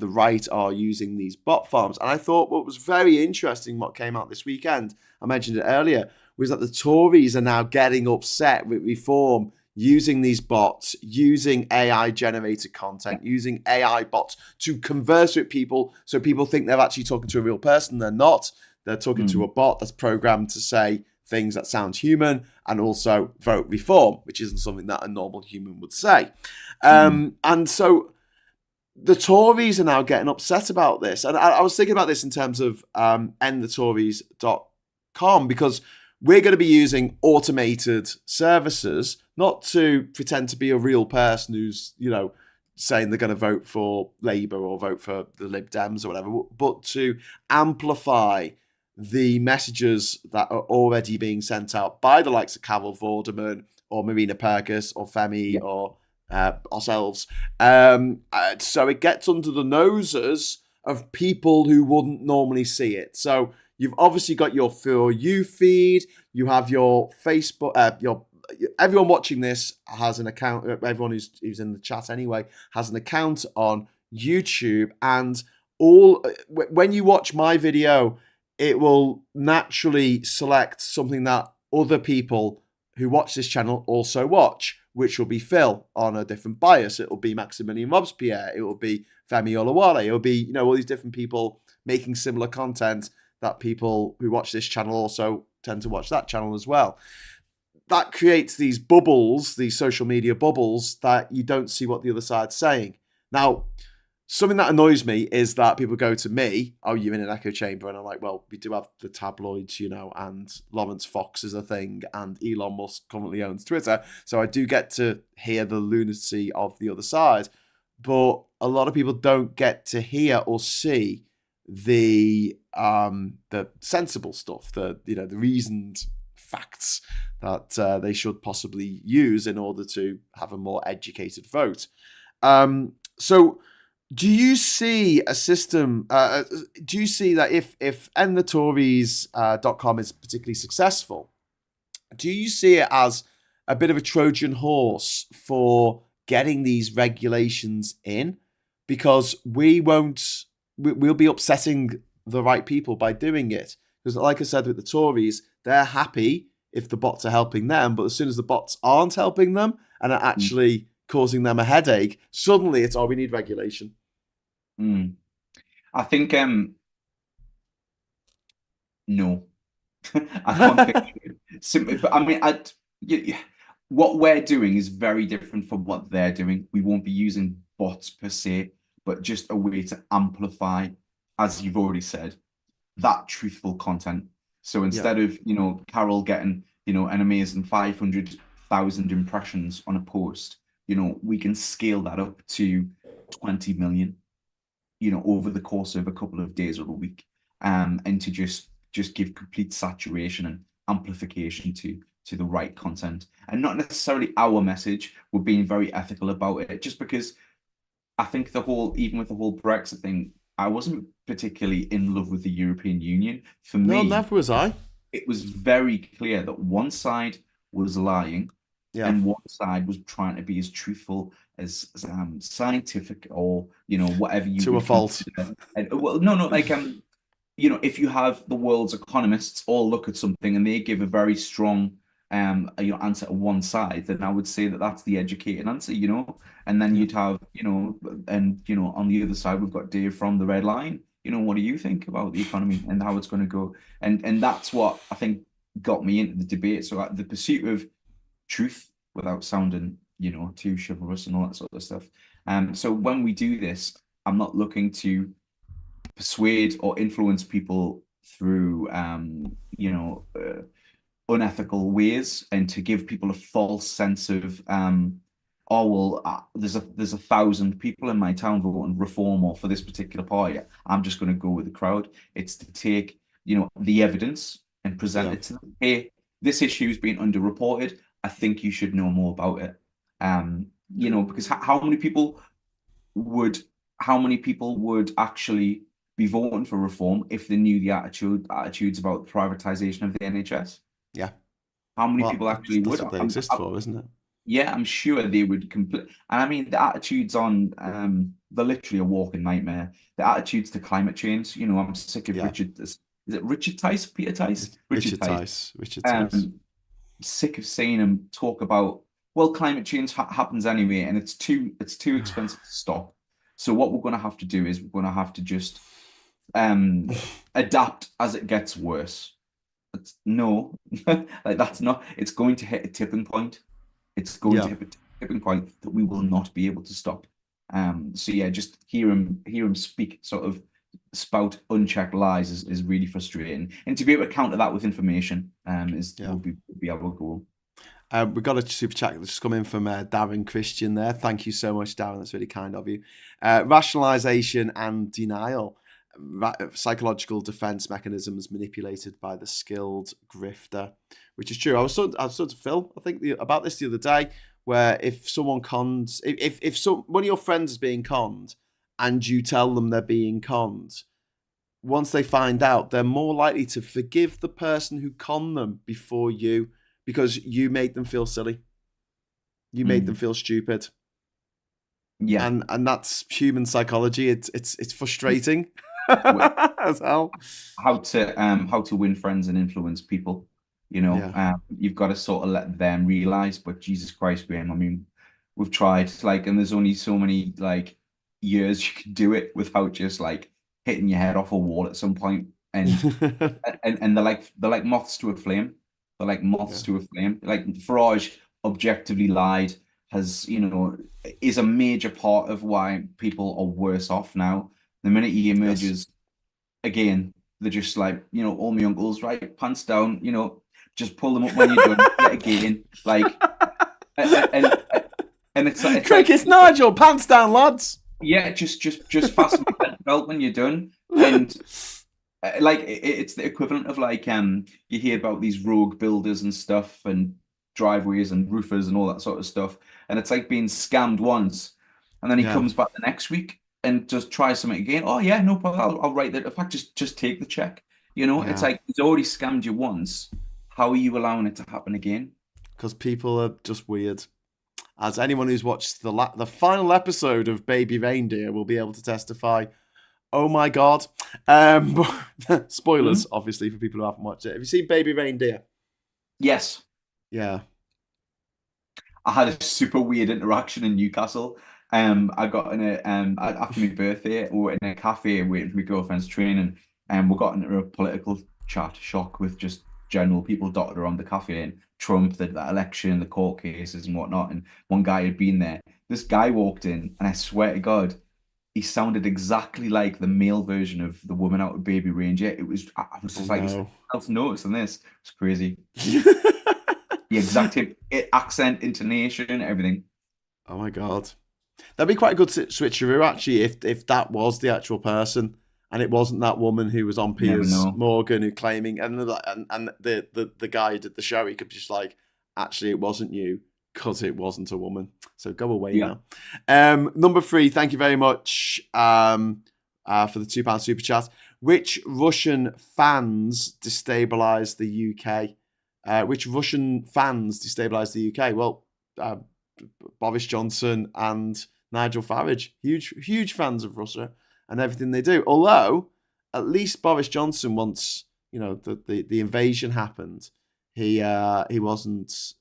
right are using these bot farms. And I thought what was very interesting, what came out this weekend, I mentioned it earlier, was that the Tories are now getting upset with Reform using these bots, using AI generated content, using AI bots to converse with people so people think they're actually talking to a real person. They're not. They're talking to a bot that's programmed to say things that sound human and also vote Reform, which isn't something that a normal human would say. And so the Tories are now getting upset about this. And I was thinking about this in terms of endthetories.com, because we're going to be using automated services, not to pretend to be a real person who's, saying they're going to vote for Labour or vote for the Lib Dems or whatever, but to amplify the messages that are already being sent out by the likes of Carol Vorderman or Marina Perkis or Femi or ourselves. So it gets under the noses of people who wouldn't normally see it. So you've obviously got your For You feed, you have your Facebook, everyone watching this has an account, everyone who's in the chat anyway, has an account on YouTube, and when you watch my video, it will naturally select something that other people who watch this channel also watch, which will be Phil on a different bias. It will be Maximilian Robespierre. It will be Femi Olawale. It will be, all these different people making similar content that people who watch this channel also tend to watch that channel as well. That creates these bubbles, these social media bubbles, that you don't see what the other side's saying. Now, something that annoys me is that people go to me, "Oh, you're in an echo chamber," and I'm like, well, we do have the tabloids, and Lawrence Fox is a thing, and Elon Musk currently owns Twitter, so I do get to hear the lunacy of the other side, but a lot of people don't get to hear or see the sensible stuff, the reasoned facts that they should possibly use in order to have a more educated vote. So do you see a system? Do you see that if endthetories.com is particularly successful, do you see it as a bit of a Trojan horse for getting these regulations in? Because we'll be upsetting the right people by doing it. Because, like I said, with the Tories, they're happy if the bots are helping them, but as soon as the bots aren't helping them and are actually causing them a headache, suddenly it's, we need regulation. I think no. I don't think simply, but I mean, what we're doing is very different from what they're doing. We won't be using bots per se, but just a way to amplify, as you've already said, that truthful content. So instead of, Carol getting, an amazing 500,000 impressions on a post, we can scale that up to 20 million, over the course of a couple of days or a week, and to just give complete saturation and amplification to the right content, and not necessarily our message. We're being very ethical about it, just because I think even with the whole Brexit thing, I wasn't particularly in love with the European Union. For No, me, never was I. it was very clear that one side was lying Yeah. and one side was trying to be as truthful as scientific, or whatever you To a would fault. consider. And well, no, like if you have the world's economists all look at something and they give a very strong answer to one side, then I would say that that's the educated answer, and then Yeah. you'd have, and on the other side we've got Dave from the Red Line. What do you think about the economy and how it's going to go? And that's what I think got me into the debate. So the pursuit of truth without sounding, too chivalrous and all that sort of stuff. So when we do this, I'm not looking to persuade or influence people through unethical ways, and to give people a false sense of oh well, there's a thousand people in my town voting reform or for this particular party, I'm just going to go with the crowd. It's to take the evidence and present Yeah. it to them. Hey, this issue is being underreported. I think you should know more about it. Because would how many people would actually be voting for reform if they knew the attitudes about the privatization of the NHS? Yeah. How many Well, people actually that's would? what they exist for, isn't it? Yeah, I'm sure they would complete. And I mean, the attitudes on they're literally a walking nightmare. The attitudes to climate change. I'm sick of Yeah. Richard. Is it Richard Tice? Peter Tice? Richard Richard Tice. Tice. Richard Tice. Sick of seeing him talk about, well, climate change happens anyway, and it's too expensive to stop. So what we're going to have to do is we're going to have to just adapt as it gets worse. No, like that's not. It's going to hit a tipping point. It's going to Yeah. hit a tipping point that we will not be able to stop. So yeah, just hear him speak, sort of spout unchecked lies is really frustrating. And to be able to counter that with information Yeah. would be our goal. We've got a super chat that's come in from Darren Christian there. Thank you so much, Darren. That's really kind of you. Rationalization and denial. Psychological defense mechanisms manipulated by the skilled grifter, which is true. I was sort of Phil, I think about this the other day, where if someone cons, if one of your friends is being conned and you tell them they're being conned, once they find out, they're more likely to forgive the person who conned them before you, because you made them feel silly. You made them feel stupid. Yeah. And that's human psychology. It's frustrating as hell. How to win friends and influence people. You've got to sort of let them realize. But Jesus Christ, Graham, I mean, we've tried, and there's only so many years you can do it without just hitting your head off a wall at some point. And and they're like moths to a flame. They're like moths to a flame. Like Farage objectively lied, is a major part of why people are worse off now. The minute he emerges, again, they're just all my uncles, right? Pants down, just pull them up when you're done. Yet again, and it's Crick, it's Nigel, pants down, lads. Yeah, just fasten your belt when you're done, and it's the equivalent of you hear about these rogue builders and stuff, and driveways and roofers and all that sort of stuff, and it's like being scammed once, and then he comes back the next week and just tries something again. Oh yeah, no problem. I'll write that. In fact, just take the check. It's like he's already scammed you once. How are you allowing it to happen again? Because people are just weird. As anyone who's watched the final episode of Baby Reindeer will be able to testify. Oh my God. Spoilers, obviously, for people who haven't watched it. Have you seen Baby Reindeer? Yes. Yeah. I had a super weird interaction in Newcastle. I got in after my birthday, we were in a cafe waiting for my girlfriend's train, and we got into a political chat shock with just general people dotted around the cafe, and Trump, that election, the court cases and whatnot. And one guy had been there. This guy walked in, and I swear to God, he sounded exactly like the male version of the woman out of Baby Reindeer. I was just else noticing this. It's crazy. The exact accent, intonation, everything. Oh my God. That'd be quite a good switcheroo, actually, if that was the actual person and it wasn't that woman who was on Never Piers know. Morgan who claiming, and the guy who did the show, he could be just like, actually, it wasn't you because it wasn't a woman. So go away Yeah. now. Number 3, thank you very much for the £2 super chat. Which Russian fans destabilised the UK? Which Russian fans destabilised the UK? Well, Boris Johnson and Nigel Farage, huge fans of Russia and everything they do. Although, at least Boris Johnson, once the invasion happened, he wasn't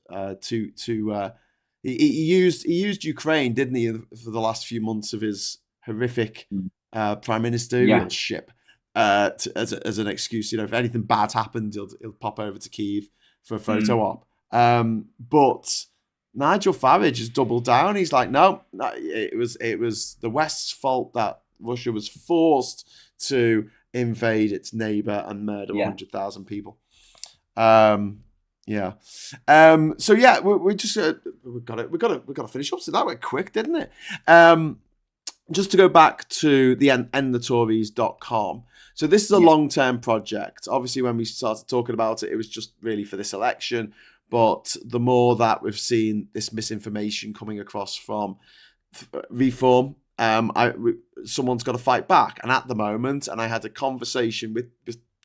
he used Ukraine, didn't he, for the last few months of his horrific prime ministership as an excuse. If anything bad happened, he'll pop over to Kyiv for a photo op. But Nigel Farage has doubled down. He's like, no, it was the West's fault that Russia was forced to invade its neighbor and murder 100,000 people. Yeah. So yeah, we just we got to finish up. So that went quick, didn't it? Just to go back to the endthetories.com. So this is a long-term project. Obviously, when we started talking about it, it was just really for this election. But the more that we've seen this misinformation coming across from Reform, someone's got to fight back. And at the moment, and I had a conversation with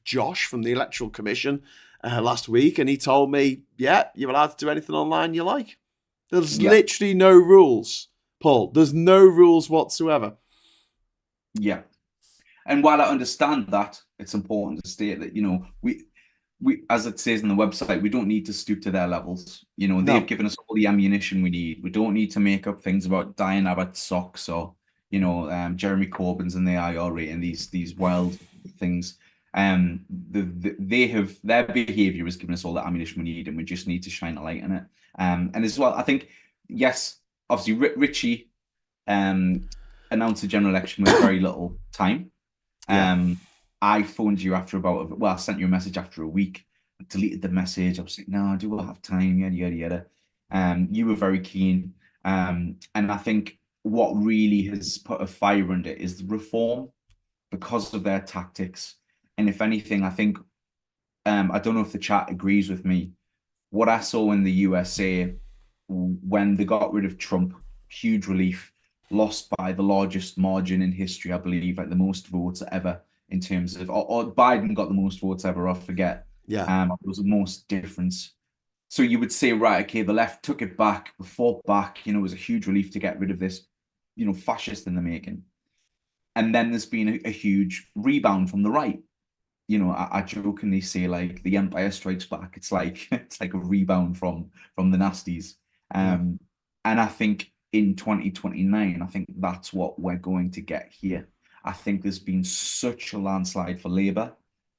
Josh from the Electoral Commission last week, and he told me, yeah, you're allowed to do anything online you like. There's literally no rules, Paul. There's no rules whatsoever. Yeah. And while I understand that, it's important to state that, we, as it says in the website, we don't need to stoop to their levels. They've given us all the ammunition we need. We don't need to make up things about Diane Abbott's socks or, Jeremy Corbyn's and the IRA and these wild things. Their behaviour has given us all the ammunition we need, and we just need to shine a light on it. And as well, I think, yes, obviously Richie announced a general election with very little time. I phoned you after I sent you a message after a week. I deleted the message. I was like, no, do I have time? Yada, yada, yada. You were very keen. And I think what really has put a fire under it is the Reform because of their tactics. And if anything, I think, I don't know if the chat agrees with me, what I saw in the USA when they got rid of Trump, huge relief, lost by the largest margin in history, I believe, like the most votes ever in terms of, or Biden got the most votes ever, I forget. It was the most difference. So you would say, right, okay, the left took it back, fought back, it was a huge relief to get rid of this, fascist in the making. And then there's been a huge rebound from the right. I jokingly say, like, the Empire Strikes Back. It's like a rebound from the nasties. And I think in 2029, I think that's what we're going to get here. I think there's been such a landslide for Labour.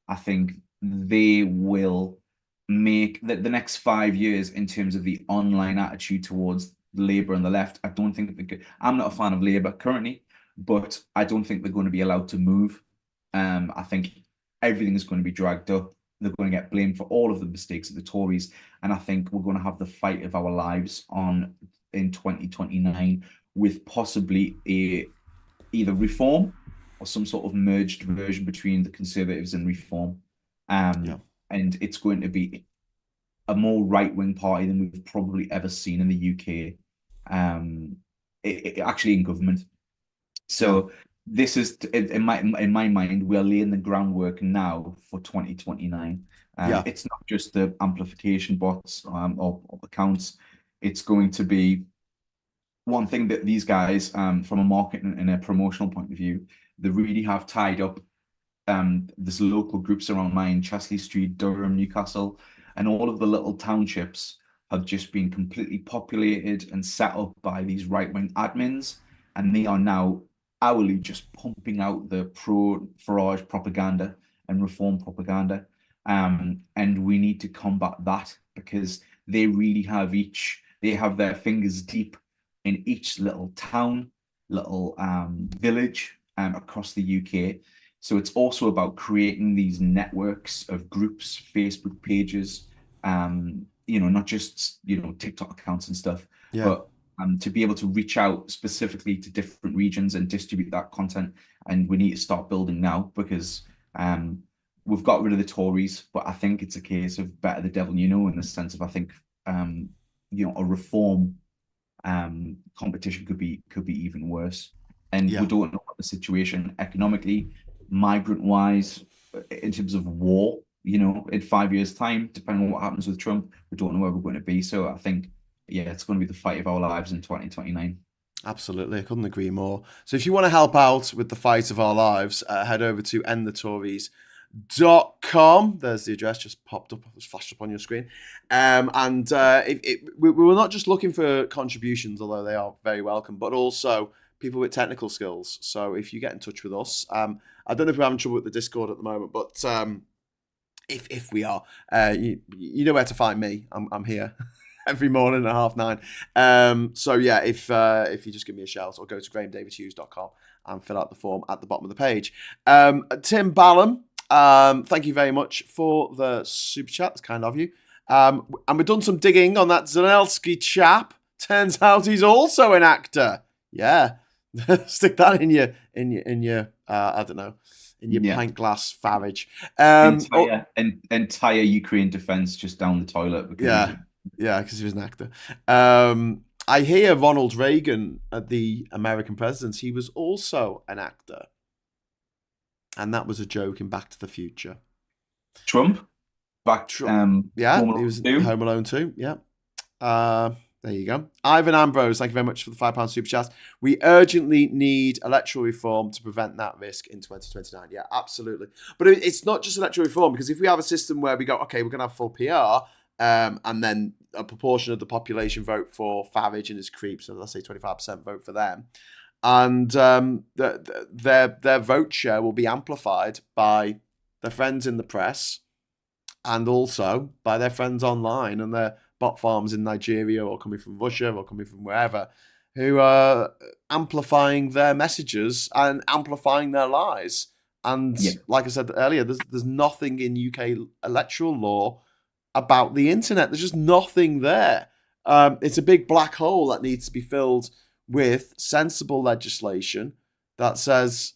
I think they will make the next 5 years in terms of the online attitude towards Labour and the left. I don't think I'm not a fan of Labour currently, but I don't think they're going to be allowed to move. I think everything is going to be dragged up. They're going to get blamed for all of the mistakes of the Tories. And I think we're going to have the fight of our lives in 2029 with possibly either Reform or some sort of merged version between the Conservatives and Reform. And it's going to be a more right-wing party than we've probably ever seen in the UK, actually in government. So this is, in my mind, we are laying the groundwork now for 2029. It's not just the amplification bots or accounts. It's going to be one thing that these guys, from a marketing and a promotional point of view, they really have tied up there's local groups around mine, Chesley Street, Durham, Newcastle, and all of the little townships have just been completely populated and set up by these right-wing admins, and they are now hourly just pumping out the pro-Farage propaganda and Reform propaganda. And we need to combat that because they really have their fingers deep in each little town, little village across the UK. So it's also about creating these networks of groups, Facebook pages, not just, TikTok accounts and stuff, but to be able to reach out specifically to different regions and distribute that content. and we need to start building now because we've got rid of the Tories, but I think it's a case of better the devil you know, in the sense of I think a reform competition could be even worse. And Yeah. we don't know what the situation economically, migrant wise, in terms of war, in 5 years' time, depending on what happens with Trump, we don't know where we're going to be. So I think, yeah, it's going to be the fight of our lives in 2029. Absolutely, I couldn't agree more. So if you want to help out with the fight of our lives, head over to endthetories.com. There's the address, just popped up, just flashed up on your screen. We were not just looking for contributions, although they are very welcome, but also people with technical skills. So if you get in touch with us, I don't know if we're having trouble with the Discord at the moment, but if we are, you know where to find me. I'm here every morning at 9:30. So yeah, if you just give me a shout or go to grahamdavidhughes.com and fill out the form at the bottom of the page. Tim Ballum, thank you very much for the super chat. That's kind of you. And we've done some digging on that Zelensky chap. Turns out he's also an actor. Yeah, stick that in your I don't know, in your pint glass farage. Entire Ukraine defense just down the toilet. Because he was an actor. I hear Ronald Reagan, the American president, he was also an actor. And that was a joke in Back to the Future. Trump? Trump. Yeah, he was in Home Alone 2. Yeah. There you go. Ivan Ambrose, thank you very much for the £5 super chat. We urgently need electoral reform to prevent that risk in 2029. Yeah, absolutely. But it's not just electoral reform, because if we have a system where we go, okay, we're going to have full PR, and then a proportion of the population vote for Farage and his creeps, so let's say 25% vote for them, and their vote share will be amplified by their friends in the press and also by their friends online and their bot farms in Nigeria or coming from Russia or coming from wherever, who are amplifying their messages and amplifying their lies. And like I said earlier, there's nothing in UK electoral law about the internet. There's just nothing there. It's a big black hole that needs to be filled with sensible legislation that says,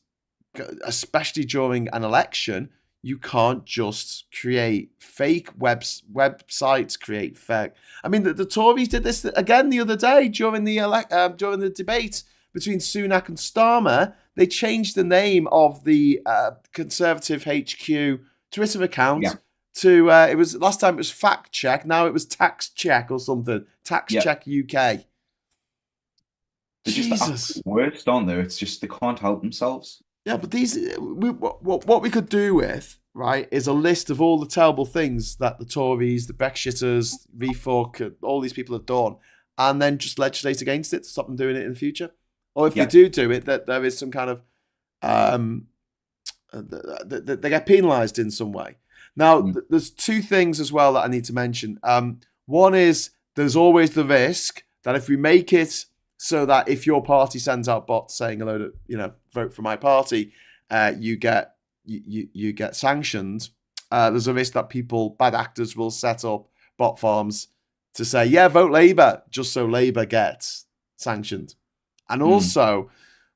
especially during an election, you can't just create fake websites, create fake. I mean, the Tories did this again the other day during the debate between Sunak and Starmer. They changed the name of the Conservative HQ Twitter account to it was last time it was Fact Check. Now it was Tax Check or something. Tax Check UK. They're just the absolute worst, aren't they? It's just they can't help themselves. Yeah, but what we could do with, right, is a list of all the terrible things that the Tories, the Brexiters, VFUC, all these people have done, and then just legislate against it to stop them doing it in the future. Or if they do it, that there is some kind of they get penalised in some way. Now, there's two things as well that I need to mention. One is there's always the risk that if we make it so that if your party sends out bots saying a load of, vote for my party, you get sanctioned. There's a risk that bad actors will set up bot farms to say, yeah, vote Labour, just so Labour gets sanctioned. And also,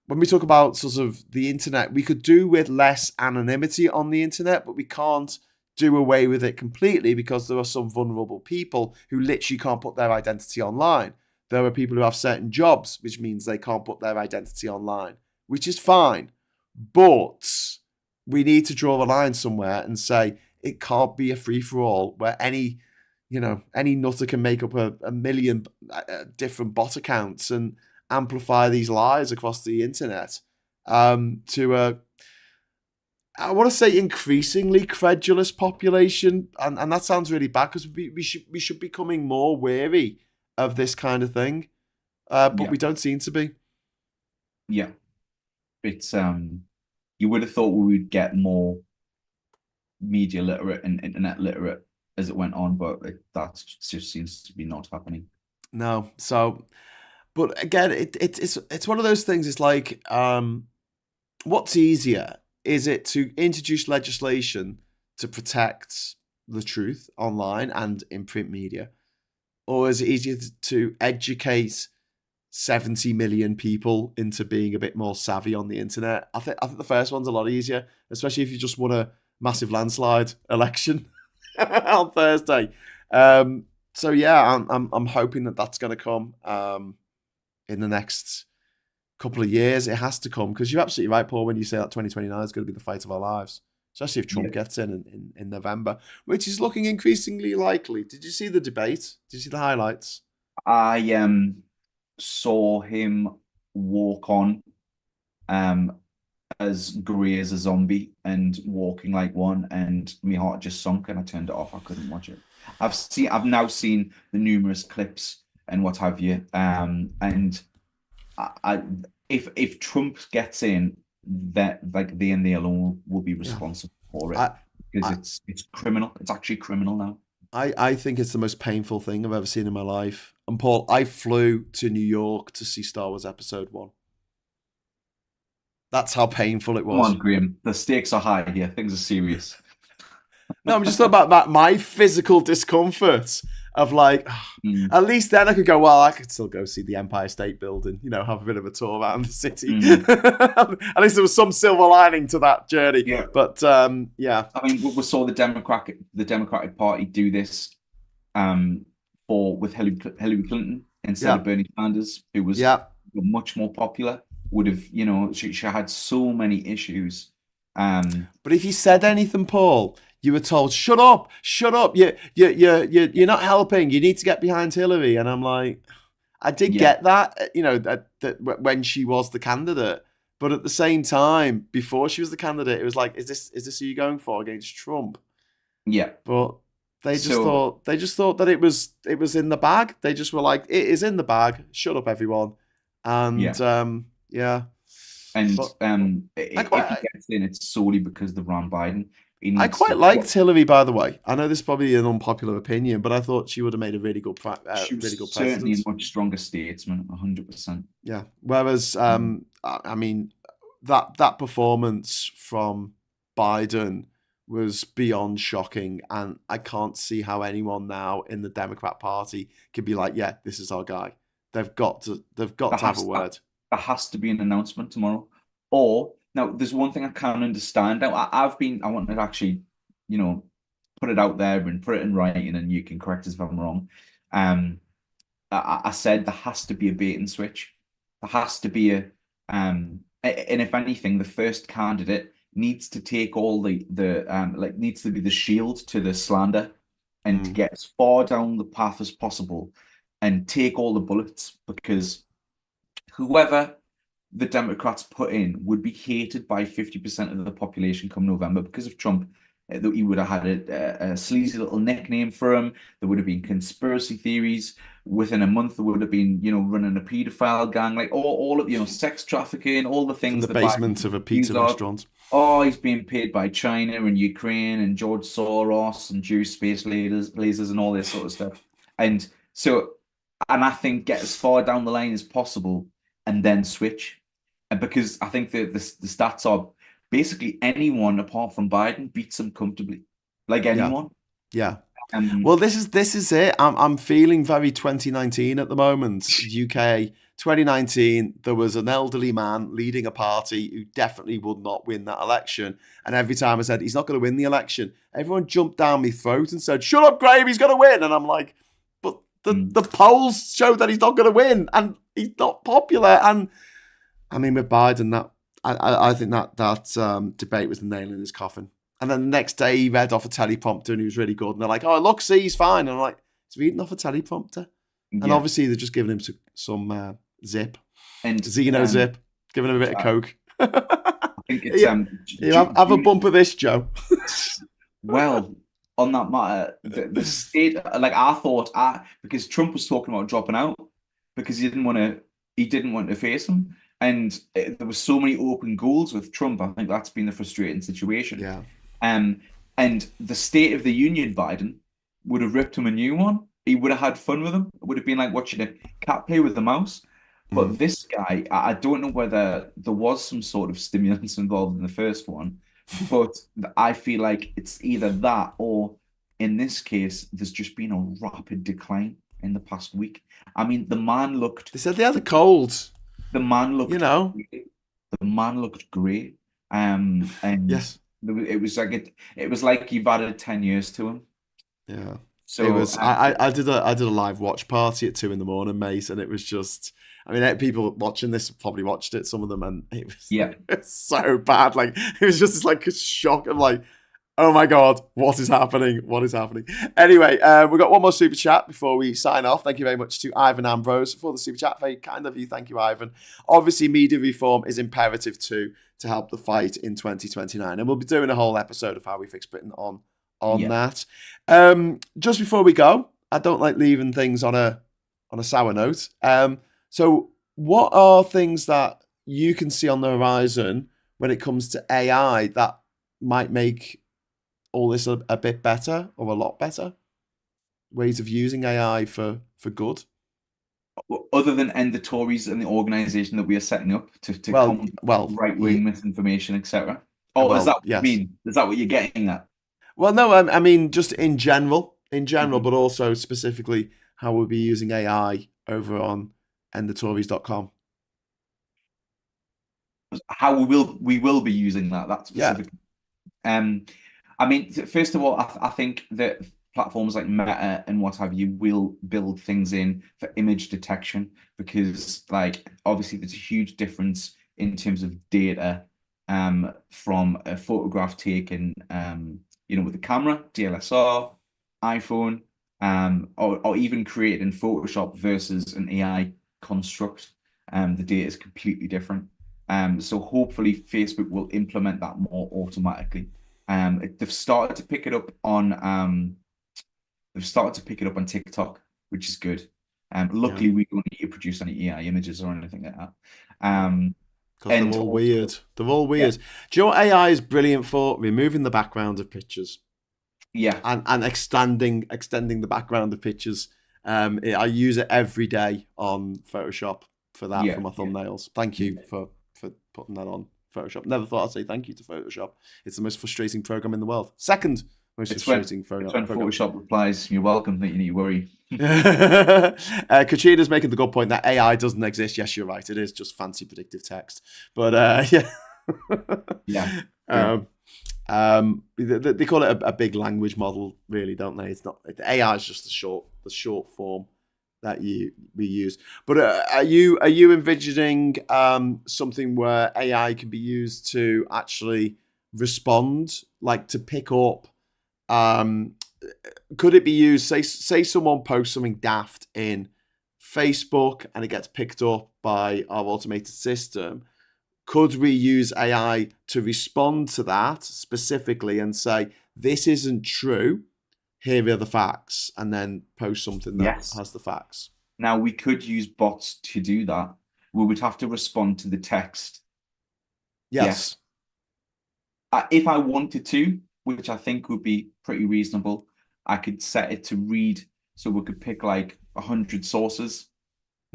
when we talk about sort of the internet, we could do with less anonymity on the internet, but we can't do away with it completely because there are some vulnerable people who literally can't put their identity online. There are people who have certain jobs, which means they can't put their identity online, which is fine. But we need to draw the line somewhere and say it can't be a free-for-all where any nutter can make up a million different bot accounts and amplify these lies across the internet to I want to say increasingly credulous population. And that sounds really bad because we should be becoming more wary of this kind of thing, but we don't seem to be. Yeah, it's you would have thought we would get more media literate and internet literate as it went on, but that just seems to be not happening. No, so, but again, it's one of those things. It's like, what's easier? Is it to introduce legislation to protect the truth online and in print media? Or is it easier to educate 70 million people into being a bit more savvy on the internet. I think the first one's a lot easier, especially if you just won a massive landslide election on Thursday. So yeah, I'm hoping that that's going to come in the next couple of years. It has to come, because you're absolutely right, Paul, when you say that 2029 is going to be the fight of our lives, especially if Trump gets in November, which is looking increasingly likely. Did you see the debate? Did you see the highlights? I saw him walk on as grey as a zombie and walking like one, and my heart just sunk and I turned it off. I couldn't watch it. I've now seen the numerous clips and what have you. And if Trump gets in, that like they and they alone will be responsible for it, because it's criminal. It's actually criminal now. I think it's the most painful thing I've ever seen in my life. And Paul, I flew to New York to see Star Wars Episode 1. That's how painful it was. Come on, Graham. The stakes are high here. Things are serious. No, I'm just talking about my physical discomfort of like, at least then I could go, well, I could still go see the Empire State Building, have a bit of a tour around the city. At least there was some silver lining to that journey. Yeah. But yeah. I mean, we saw the Democratic Party do this with Hillary Clinton instead of Bernie Sanders, who was much more popular. Would have, she had so many issues. But if you said anything, Paul, you were told, shut up. You're not helping. You need to get behind Hillary. And I'm like, I did get that, that when she was the candidate. But at the same time, before she was the candidate, it was like, is this who you're going for against Trump? Yeah. But they just thought that it was in the bag. They just were like, it is in the bag. Shut up, everyone. And yeah. And if he gets in, it's solely because of Ron Biden. I quite liked Hillary, by the way. I know this is probably an unpopular opinion, but I thought she would have made a really good she was really good certainly president. a much stronger statesman, 100%. Yeah. Whereas, I mean, that performance from Biden was beyond shocking, and I can't see how anyone now in the Democrat Party can be like, yeah, this is our guy. They've got to have a word. There has to be an announcement tomorrow. Or now, there's one thing I can't understand. Now, I want to actually, put it out there and put it in writing, and you can correct us if I'm wrong. I said there has to be a bait and switch. There has to be and if anything, the first candidate needs to take all needs to be the shield to the slander, and to get as far down the path as possible and take all the bullets, because whoever the Democrats put in would be hated by 50% of the population come November because of Trump. He would have had a sleazy little nickname for him. There would have been conspiracy theories. Within a month, there would have been, running a paedophile gang, like all of, sex trafficking, all the things. In the basement of a pizza restaurant. Oh, he's being paid by China and Ukraine and George Soros and Jewish space lasers and all this sort of stuff. And I think get as far down the line as possible and then switch. And because I think the stats are basically anyone apart from Biden beats him comfortably, like anyone. Yeah. Well, this is it. I'm feeling very 2019 at the moment. UK 2019. There was an elderly man leading a party who definitely would not win that election. And every time I said he's not going to win the election, everyone jumped down my throat and said, "Shut up, Graham. He's going to win." And I'm like, but the polls show that he's not going to win, and he's not popular. And I mean, with Biden, I think that debate was the nail in his coffin. And then the next day he read off a teleprompter and he was really good. And they're like, "Oh, look, see, he's fine." And I'm like, "He's reading off a teleprompter." And obviously they're just giving him some zip. And Xeno zip, giving him a bit of Coke. I think it's have a bump of this, Joe. Well, on that matter, the state, like I thought, because Trump was talking about dropping out because he didn't want to face him. And there were so many open goals with Trump. I think that's been the frustrating situation. Yeah. And the State of the Union Biden would have ripped him a new one. He would have had fun with him. It would have been like watching a cat play with a mouse. But this guy, I don't know whether there was some sort of stimulants involved in the first one, but I feel like it's either that or, in this case, there's just been a rapid decline in the past week. I mean, the man looked They said they had a cold. the man You looked know. great. The man looked great. And Yes. it was like it was like you've added 10 years to him. Yeah. It So was. I did a live watch party at 2 a.m, mate, and it was just. I mean, people watching this probably watched it. Some of them, and it was, yeah, it was so bad. Like it was just this, like a shock of like, oh my god, what is happening? What is happening? Anyway, we've got one more super chat before we sign off. Thank you very much to Ivan Ambrose for the super chat. Very kind of you. Thank you, Ivan. Obviously, media reform is imperative too to help the fight in 2029, and we'll be doing a whole episode of how we fix Britain on yeah. that. Just before we go, I don't like leaving things on a sour note. So what are things that you can see on the horizon when it comes to AI that might make all this a bit better or a lot better? Ways of using AI for good? Other than end the Tories and the organisation that we are setting up to Well, combat well, right-wing misinformation, etc. Oh, is that what you yes. mean? Is that what you're getting at? Well, no, I mean just in general, Mhm. but also specifically how we'll be using AI over on endthetories.com. How we will be using that Yeah, specifically. Um, I mean, first of all, I think that platforms like Meta and what have you will build things in for image detection because, like, obviously there's a huge difference in terms of data from a photograph taken, with the camera, DSLR, iPhone, or even created in Photoshop versus an AI construct. The data is completely different. So hopefully Facebook will implement that more automatically. They've started to pick it up on TikTok, which is good. yeah. Luckily we don't need to produce any AI images or anything like that. Um, Because they're and all also, weird. They're all yeah, weird. Do you know what AI is brilliant for? Removing the background of pictures yeah, and extending the background of pictures. I use it every day on Photoshop for that for yeah, my yeah, thumbnails. Thank you yeah. for putting that on Photoshop. Never thought I'd say thank you to Photoshop. It's the most frustrating program in the world. Second most It's when frustrating it's when program. Photoshop replies, "You're welcome," that you need to worry. Katrina's making the good point that AI doesn't exist. Yes, you're right. It is just fancy predictive text. But yeah. Yeah, true. um, they call it a big language model, really, don't they? It's not AI is just the short form that we use. But are you envisioning something where AI can be used to actually respond, like to pick up? Um, could it be used? Say someone posts something daft in Facebook and it gets picked up by our automated system. Could we use AI to respond to that specifically and say, this isn't true, here are the facts, and then post something that Yes. has the facts? Now we could use bots to do that. We would have to respond to the text. Yes. Yes. If I wanted to, which I think would be pretty reasonable, I could set it to read. So we could pick like 100 sources,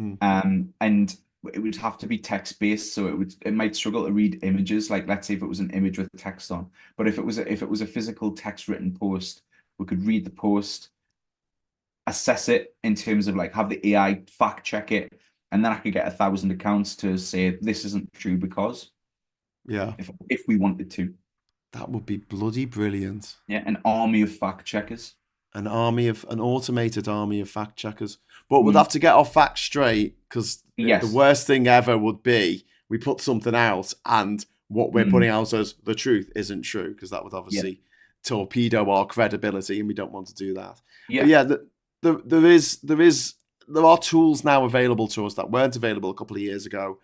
Mm. and it would have to be text based. So it might struggle to read images. Like let's say if it was an image with text on, but if it was a physical text written post, we could read the post, assess it in terms of like have the AI fact check it, and then I could get 1,000 accounts to say this isn't true because Yeah. if we wanted to. That would be bloody brilliant. Yeah, an army of fact checkers. An automated army of fact checkers. But we'd Mm. have to get our facts straight because the Yes. worst thing ever would be we put something out and what we're Mm. putting out as the truth isn't true because that would Yeah. obviously torpedo our credibility and we don't want to do that. But Yeah. yeah, there are tools now available to us that weren't available a couple of years ago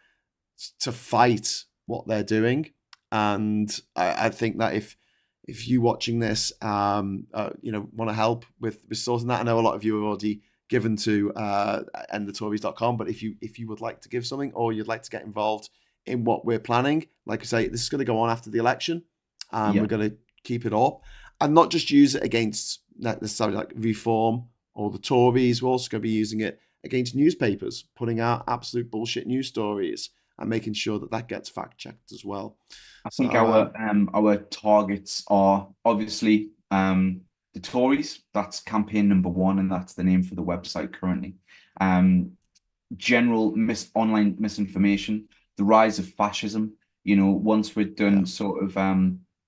to fight what they're doing. And I think that if you watching this, want to help with sorting that, I know a lot of you are already given to endthetories.com, but if you would like to give something or you'd like to get involved in what we're planning, like I say, this is going to go on after the election, and Yeah. we're going to keep it up and not just use it against necessarily like Reform or the Tories. We're also going to be using it against newspapers, putting out absolute bullshit news stories and making sure that gets fact checked as well. I So think our targets are obviously the Tories, that's campaign number one, and that's the name for the website currently. General online misinformation, the rise of fascism. Once we're done sort of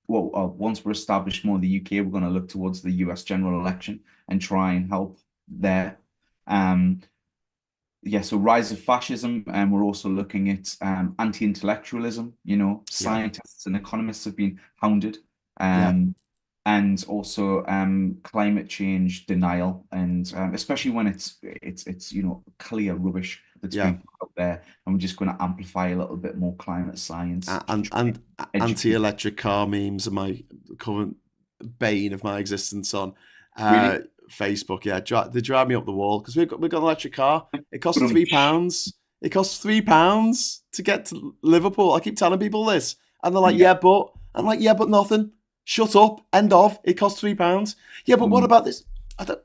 once we're established more in the UK, we're going to look towards the US general election and try and help there. So rise of fascism, and we're also looking at anti-intellectualism. Scientists and economists have been hounded, and also climate change denial, and especially when it's clear rubbish that's being put out there, and we're just going to amplify a little bit more climate science. And anti-electric car memes are my current bane of my existence on Really? Facebook. They drive me up the wall because we've got an electric car. It costs £3. It costs £3 to get to Liverpool. I keep telling people this, and they're like, but I'm like, but nothing. Shut up. End of. It costs £3. Yeah, but what about this? I don't.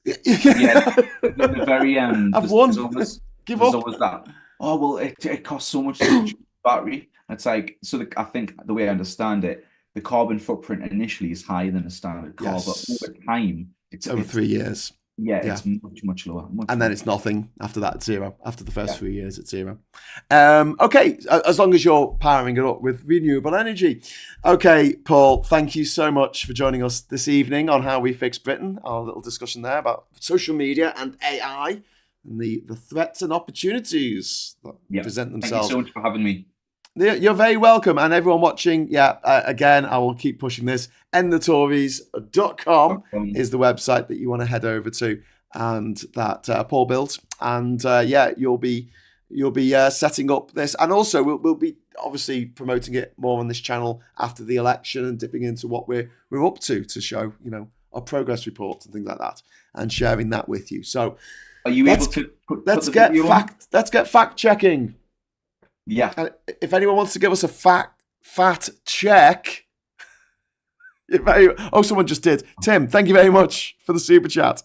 The very end. I've won. Give up. There's always that. Oh well, it costs so much to battery. It's like, I think the way I understand it, the carbon footprint initially is higher than a standard car, but over time, it's over 3 years. It's much lower. And then it's nothing after that, zero. After the first 3 years, it's zero. Okay, as long as you're powering it up with renewable energy. Okay, Paul, thank you so much for joining us this evening on How We Fix Britain, our little discussion there about social media and AI and the threats and opportunities that present themselves. Thank you so much for having me. You're very welcome. And everyone watching, again, I will keep pushing this. endthetories.com is the website that you want to head over to, and that Paul built. And you'll be setting up this. And also, we'll be obviously promoting it more on this channel after the election and dipping into what we're up to show, our progress reports and things like that, and sharing that with you. So are you able to let's get fact checking. Yeah. And if anyone wants to give us a fat check, someone just did. Tim, thank you very much for the super chat.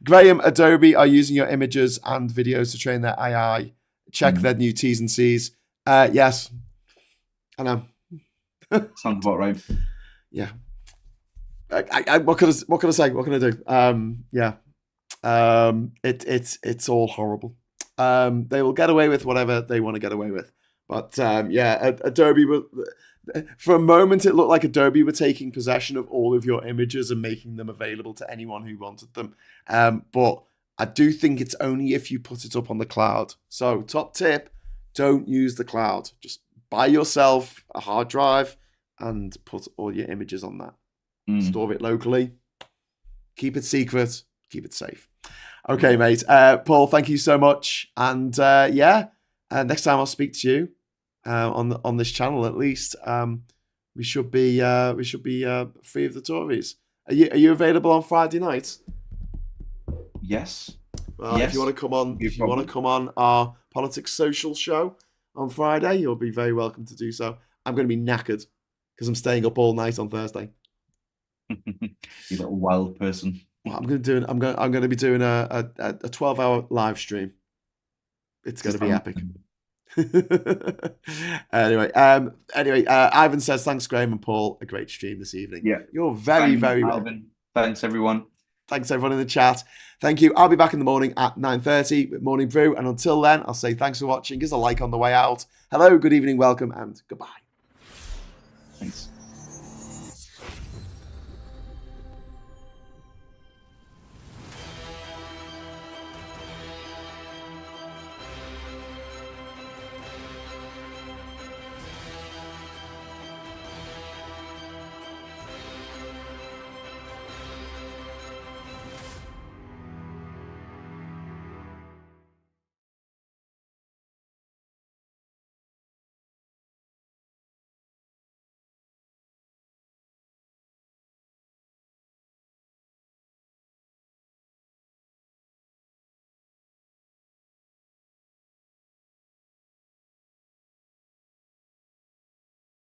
Graham, Adobe are using your images and videos to train their AI. Check their new T's and C's. Yes, I know. Sounds about right. Yeah. What can I say? What can I do? It's all horrible. They will get away with whatever they want to get away with. But Adobe, for a moment, it looked like Adobe were taking possession of all of your images and making them available to anyone who wanted them. But I do think it's only if you put it up on the cloud. So top tip, don't use the cloud. Just buy yourself a hard drive and put all your images on that. Store it locally. Keep it secret. Keep it safe. Okay, mate. Paul, thank you so much. And next time I'll speak to you on this channel, at least we should be free of the Tories. Are you available on Friday night? Yes. Well, yes. If you want to come on our Politics Social show on Friday, you'll be very welcome to do so. I'm going to be knackered because I'm staying up all night on Thursday. You little wild person. Well, I'm going to be doing a 12-hour live stream. It's going to be epic. Anyway, Ivan says, thanks, Graham and Paul. A great stream this evening. Yeah. You're very welcome. Thanks, everyone. Thanks, everyone in the chat. Thank you. I'll be back in the morning at 9:30 with Morning Brew. And until then, I'll say thanks for watching. Give us a like on the way out. Hello, good evening, welcome, and goodbye. Thanks.